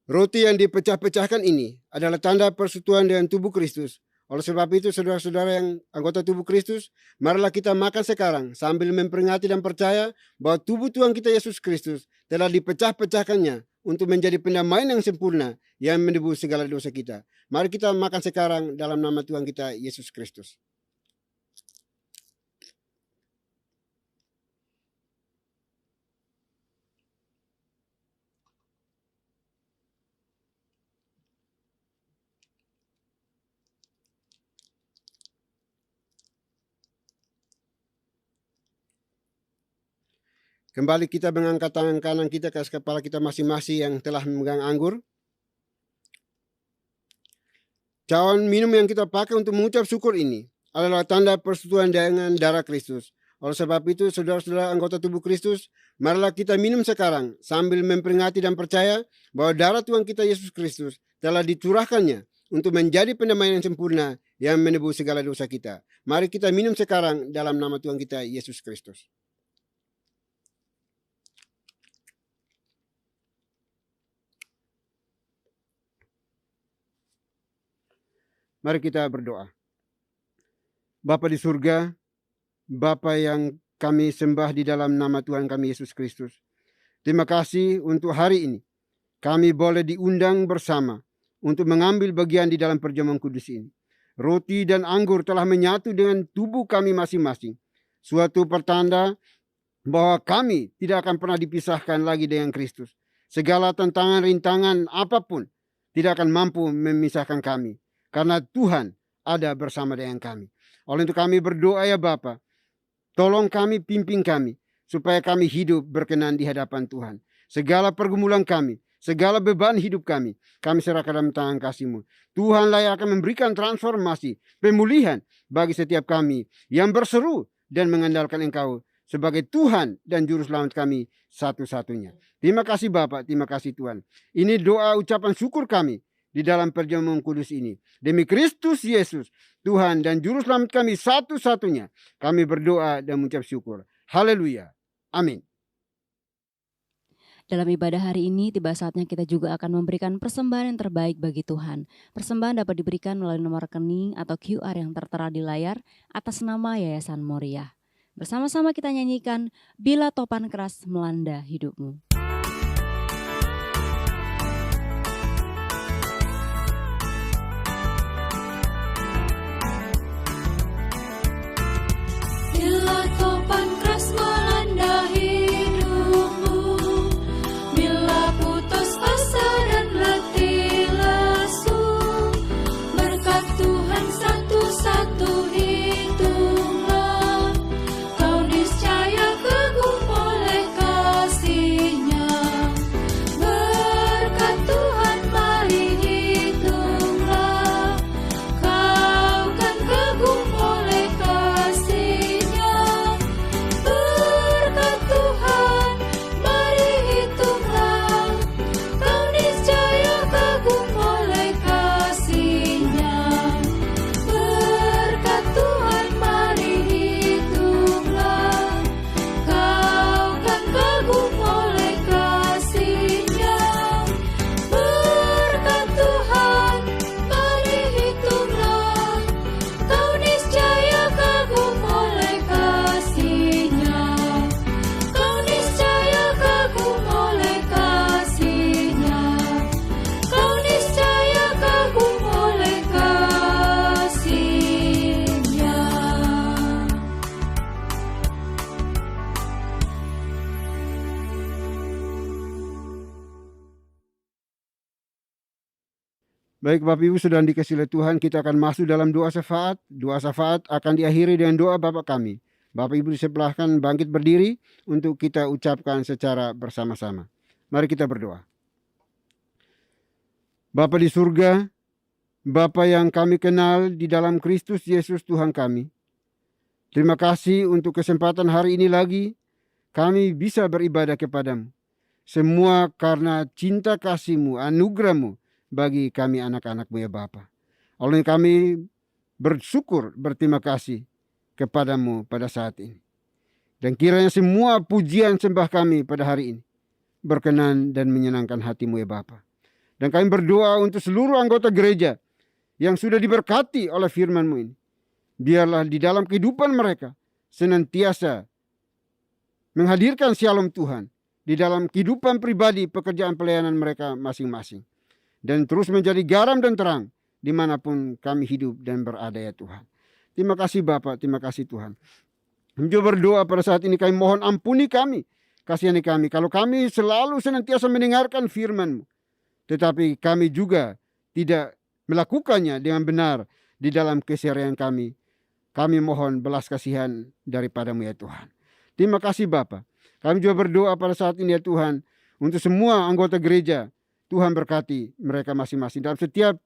Roti yang dipecah-pecahkan ini adalah tanda persekutuan dengan tubuh Kristus. Oleh sebab itu, saudara-saudara yang anggota tubuh Kristus, marilah kita makan sekarang sambil memperingati dan percaya bahwa tubuh Tuhan kita Yesus Kristus telah dipecah-pecahkannya untuk menjadi pendamaian yang sempurna yang menebus segala dosa kita. Mari kita makan sekarang dalam nama Tuhan kita Yesus Kristus. Kembali kita mengangkat tangan kanan kita ke kepala kita masing-masing yang telah memegang anggur. Cawan minum yang kita pakai untuk mengucap syukur ini adalah tanda persekutuan dengan darah Kristus. Oleh sebab itu, saudara-saudara anggota tubuh Kristus, marilah kita minum sekarang sambil memperingati dan percaya bahwa darah Tuhan kita Yesus Kristus telah dicurahkannya untuk menjadi pendamaian yang sempurna yang menebus segala dosa kita. Mari kita minum sekarang dalam nama Tuhan kita Yesus Kristus. Mari kita berdoa. Bapa di surga, Bapa yang kami sembah di dalam nama Tuhan kami Yesus Kristus. Terima kasih untuk hari ini. Kami boleh diundang bersama untuk mengambil bagian di dalam perjamuan kudus ini. Roti dan anggur telah menyatu dengan tubuh kami masing-masing. Suatu pertanda bahwa kami tidak akan pernah dipisahkan lagi dengan Kristus. Segala tantangan, rintangan apapun tidak akan mampu memisahkan kami. Karena Tuhan ada bersama dengan kami. Oleh itu kami berdoa ya Bapa, tolong kami, pimpin kami, supaya kami hidup berkenan di hadapan Tuhan. Segala pergumulan kami, segala beban hidup kami serahkan dalam tangan kasih-Mu. Tuhanlah yang akan memberikan transformasi, pemulihan bagi setiap kami yang berseru dan mengandalkan Engkau sebagai Tuhan dan Juru Selamat kami satu-satunya. Terima kasih Bapa, terima kasih Tuhan. Ini doa ucapan syukur kami di dalam perjamuan kudus ini. Demi Kristus Yesus, Tuhan dan Juru Selamat kami satu-satunya, kami berdoa dan mengucap syukur. Haleluya. Amin. Dalam ibadah hari ini, tiba saatnya kita juga akan memberikan persembahan yang terbaik bagi Tuhan. Persembahan dapat diberikan melalui nomor rekening atau QR yang tertera di layar atas nama Yayasan Moriah. Bersama-sama kita nyanyikan Bila Topan Keras Melanda Hidupmu. Bila topan keras melanda hidupmu, bila putus asa dan letih lesu, berkat Tuhan satu-satu hitunglah, kau niscaya kagum oleh kasih-Nya. Berkat Tuhan mari hitunglah, kau kan kagum oleh kasih. Berkat Tuhan, mari hitunglah, kau niscaya kagum oleh kasih-Nya. Berkat Tuhan, mari hitunglah, kau kan kagum oleh kasih-Nya. Berkat Tuhan, mari hitunglah, kau niscaya kagum oleh kasih-Nya. Kau niscaya kagum oleh kasih-Nya. Kau niscaya kagum oleh kasih-Nya. Baik Bapak Ibu, sudah dikasih oleh Tuhan, kita akan masuk dalam doa syafaat. Doa syafaat akan diakhiri dengan doa Bapa kami. Bapak Ibu diseberangkan bangkit berdiri untuk kita ucapkan secara bersama-sama. Mari kita berdoa. Bapa di surga, Bapa yang kami kenal di dalam Kristus Yesus Tuhan kami, terima kasih untuk kesempatan hari ini lagi kami bisa beribadah kepadamu. Semua karena cinta kasih-Mu, anugerah-Mu bagi kami anak-anak-Mu ya Bapa. Oleh kami bersyukur, berterima kasih kepadamu pada saat ini. Dan kiranya semua pujian sembah kami pada hari ini berkenan dan menyenangkan hatimu ya Bapa. Dan kami berdoa untuk seluruh anggota gereja yang sudah diberkati oleh firman-Mu ini. Biarlah di dalam kehidupan mereka senantiasa menghadirkan shalom Tuhan di dalam kehidupan pribadi, pekerjaan pelayanan mereka masing-masing. Dan terus menjadi garam dan terang dimanapun kami hidup dan berada ya Tuhan. Terima kasih Bapa, terima kasih Tuhan. Kami juga berdoa pada saat ini, kami mohon ampuni kami, kasihani kami. Kalau kami selalu senantiasa mendengarkan firman-Mu, tetapi kami juga tidak melakukannya dengan benar di dalam keseharian kami. Kami mohon belas kasihan daripada-Mu ya Tuhan. Terima kasih Bapa. Kami juga berdoa pada saat ini ya Tuhan, untuk semua anggota gereja. Tuhan berkati mereka masing-masing dalam setiap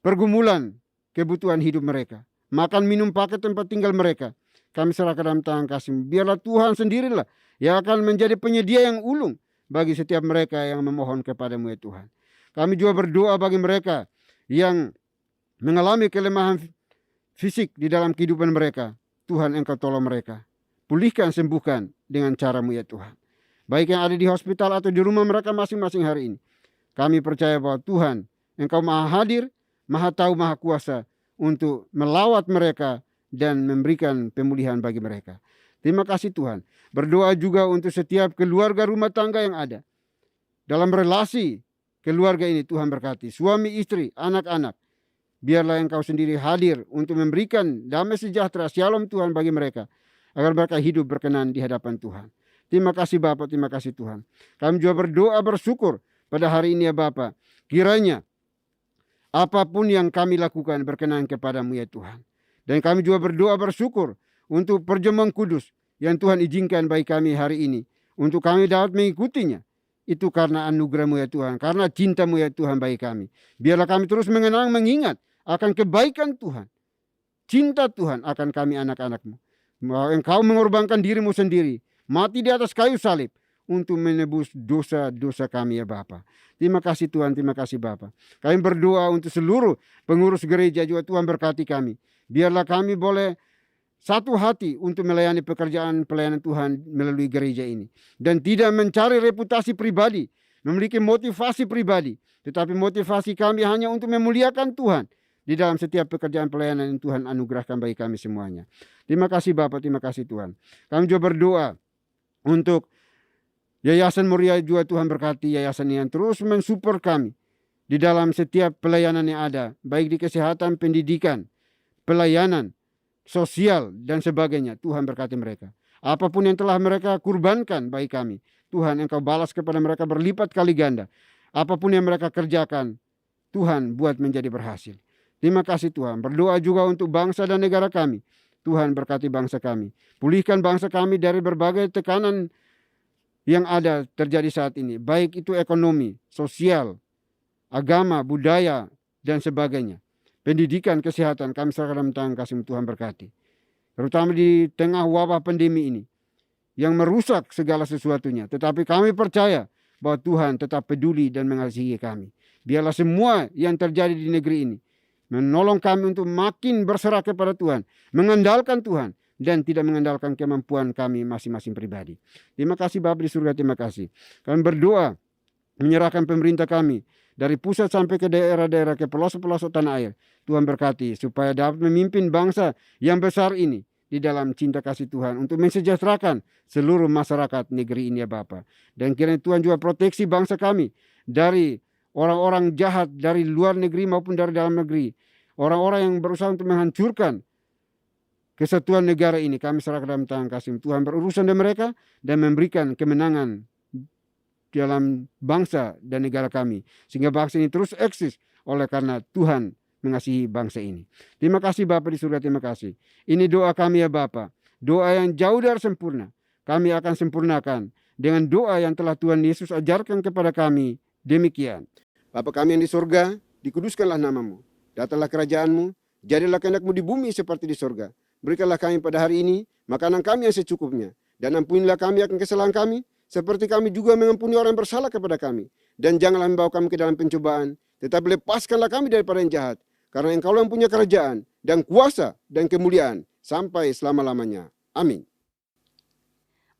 pergumulan kebutuhan hidup mereka. Makan, minum, pakai, tempat tinggal mereka. Kami serahkan dalam tangan kasih-Mu. Biarlah Tuhan sendirilah yang akan menjadi penyedia yang ulung bagi setiap mereka yang memohon kepada-Mu ya Tuhan. Kami juga berdoa bagi mereka yang mengalami kelemahan fisik di dalam kehidupan mereka. Tuhan, Engkau tolong mereka. Pulihkan, sembuhkan dengan cara-Mu ya Tuhan. Baik yang ada di hospital atau di rumah mereka masing-masing hari ini. Kami percaya bahwa Tuhan, Engkau maha hadir, maha tahu, maha kuasa untuk melawat mereka dan memberikan pemulihan bagi mereka. Terima kasih Tuhan. Berdoa juga untuk setiap keluarga rumah tangga yang ada. Dalam relasi keluarga ini Tuhan berkati. Suami, istri, anak-anak. Biarlah Engkau sendiri hadir untuk memberikan damai sejahtera, shalom Tuhan bagi mereka. Agar mereka hidup berkenan di hadapan Tuhan. Terima kasih Bapa, terima kasih Tuhan. Kami juga berdoa bersyukur pada hari ini ya Bapa. Kiranya apapun yang kami lakukan berkenan kepada-Mu ya Tuhan. Dan kami juga berdoa bersyukur untuk perjamuan kudus yang Tuhan izinkan bagi kami hari ini. Untuk kami dapat mengikutinya. Itu karena anugerah-Mu ya Tuhan. Karena cinta-Mu ya Tuhan bagi kami. Biarlah kami terus mengenang, mengingat akan kebaikan Tuhan. Cinta Tuhan akan kami anak-anak-Mu. Bahwa Engkau mengorbankan diri-Mu sendiri. Mati di atas kayu salib. Untuk menebus dosa-dosa kami ya Bapa. Terima kasih Tuhan, terima kasih Bapa. Kami berdoa untuk seluruh pengurus gereja juga Tuhan berkati kami. Biarlah kami boleh satu hati untuk melayani pekerjaan pelayanan Tuhan melalui gereja ini. Dan tidak mencari reputasi pribadi, memiliki motivasi pribadi. Tetapi motivasi kami hanya untuk memuliakan Tuhan di dalam setiap pekerjaan pelayanan yang Tuhan anugerahkan bagi kami semuanya. Terima kasih Bapak, terima kasih Tuhan. Kami juga berdoa untuk Yayasan Muria juga Tuhan berkati yayasan yang terus mensupport kami di dalam setiap pelayanan yang ada. Baik di kesehatan, pendidikan, pelayanan, sosial dan sebagainya. Tuhan berkati mereka. Apapun yang telah mereka kurbankan bagi kami, Tuhan Engkau balas kepada mereka berlipat kali ganda. Apapun yang mereka kerjakan, Tuhan buat menjadi berhasil. Terima kasih Tuhan. Berdoa juga untuk bangsa dan negara kami. Tuhan berkati bangsa kami. Pulihkan bangsa kami dari berbagai tekanan yang ada terjadi saat ini. Baik itu ekonomi, sosial, agama, budaya, dan sebagainya. Pendidikan, kesehatan, kami serahkan dalam tangan kasih Tuhan berkati. Terutama di tengah wabah pandemi ini. Yang merusak segala sesuatunya. Tetapi kami percaya bahwa Tuhan tetap peduli dan mengasihi kami. Biarlah semua yang terjadi di negeri ini menolong kami untuk makin berserah kepada Tuhan. Mengandalkan Tuhan. Dan tidak mengandalkan kemampuan kami masing-masing pribadi. Terima kasih Bapa di surga, terima kasih. Kami berdoa menyerahkan pemerintah kami dari pusat sampai ke daerah-daerah, ke pelosok-pelosok tanah air. Tuhan berkati supaya dapat memimpin bangsa yang besar ini di dalam cinta kasih Tuhan untuk mensejahterakan seluruh masyarakat negeri ini ya Bapa. Dan kiranya Tuhan juga proteksi bangsa kami dari orang-orang jahat dari luar negeri maupun dari dalam negeri. Orang-orang yang berusaha untuk menghancurkan kesatuan negara ini. Kami serahkan dalam tangan kasih Tuhan berurusan dengan mereka dan memberikan kemenangan dalam bangsa dan negara kami. Sehingga bangsa ini terus eksis oleh karena Tuhan mengasihi bangsa ini. Terima kasih Bapa di surga, terima kasih. Ini doa kami ya Bapa. Doa yang jauh dari sempurna. Kami akan sempurnakan dengan doa yang telah Tuhan Yesus ajarkan kepada kami. Demikian. Bapa kami yang di surga, dikuduskanlah namamu. Datanglah kerajaanmu, jadilah kehendak-Mu di bumi seperti di surga. Berikanlah kami pada hari ini makanan kami yang secukupnya. Dan ampunilah kami akan kesalahan kami, seperti kami juga mengampuni orang yang bersalah kepada kami. Dan janganlah membawa kami ke dalam pencobaan, tetapi lepaskanlah kami daripada yang jahat. Karena Engkau yang punya kerajaan, dan kuasa, dan kemuliaan, sampai selama-lamanya. Amin.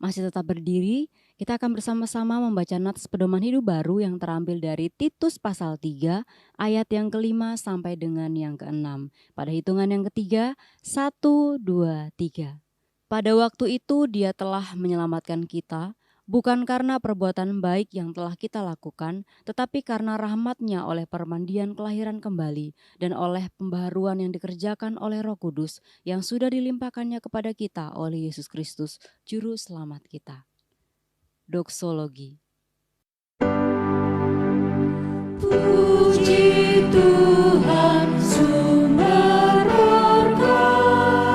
Masih tetap berdiri, kita akan bersama-sama membaca nats pedoman hidup baru yang terambil dari Titus pasal 3 ayat yang ke-5 sampai dengan yang ke-6. Pada hitungan yang ketiga, 1, 2, 3. Pada waktu itu dia telah menyelamatkan kita, bukan karena perbuatan baik yang telah kita lakukan, tetapi karena rahmat-Nya oleh permandian kelahiran kembali dan oleh pembaharuan yang dikerjakan oleh Roh Kudus yang sudah dilimpahkannya kepada kita oleh Yesus Kristus, Juru Selamat kita. Doksologi. Puji Tuhan sumber berkah,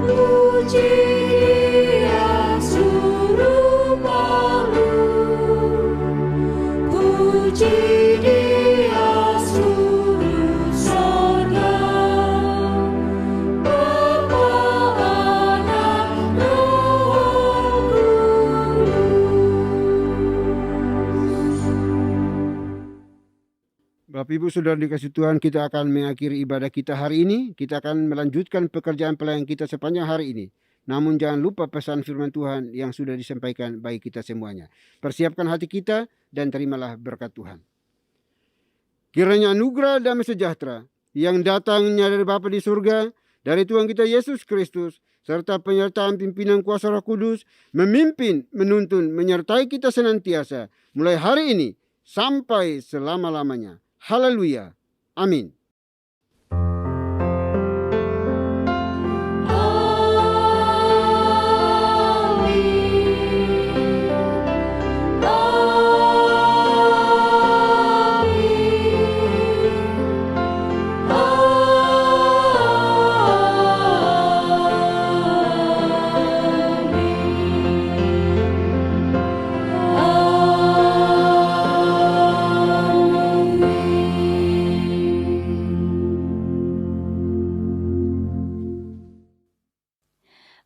puji Dia seluruh makhluk, puji Dia seluruh sorga, Bapa, Anak, Roh Kudus. Bapak Ibu Saudara dikasih Tuhan, kita akan mengakhiri ibadah kita hari ini. Kita akan melanjutkan pekerjaan pelayan kita sepanjang hari ini. Namun jangan lupa pesan firman Tuhan yang sudah disampaikan bagi kita semuanya. Persiapkan hati kita dan terimalah berkat Tuhan. Kiranya anugerah damai sejahtera yang datangnya dari Bapa di surga, dari Tuhan kita Yesus Kristus, serta penyertaan pimpinan kuasa Roh Kudus, memimpin, menuntun, menyertai kita senantiasa, mulai hari ini sampai selama-lamanya. Haleluya. Amin.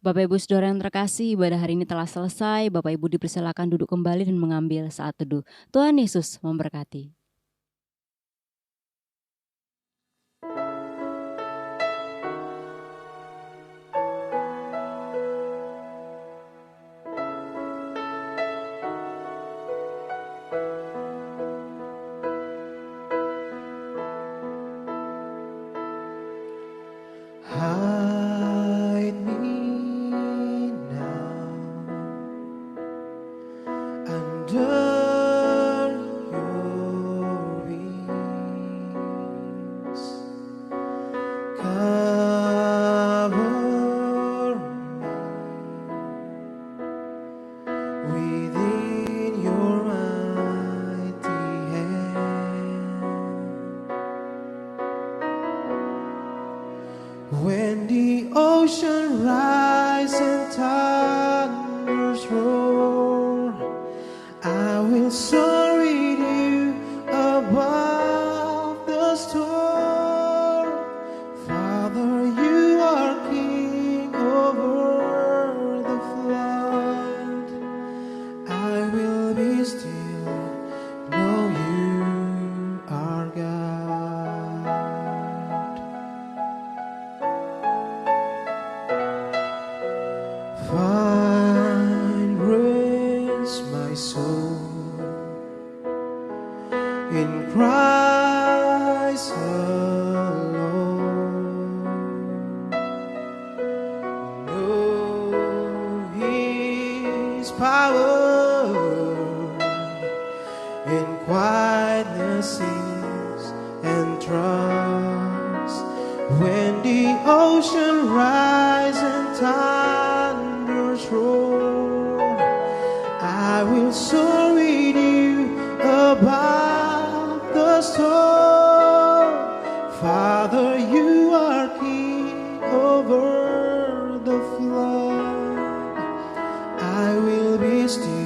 Bapak Ibu Saudara yang terkasih, ibadah hari ini telah selesai. Bapak Ibu dipersilakan duduk kembali dan mengambil saat teduh. Tuhan Yesus memberkati. Hide me now under your wings. Cover me within your mighty hand. When the ocean rise and thunders roar, I will soar with you above the storm. Father, you are king over the flood. I will be still, know you are God. Find rest, my soul, in Christ alone. Know His power in quietness and trust. When the ocean rise and thunders roar, I will soar with you above the storm. Father, you are king over the flood. I will be still.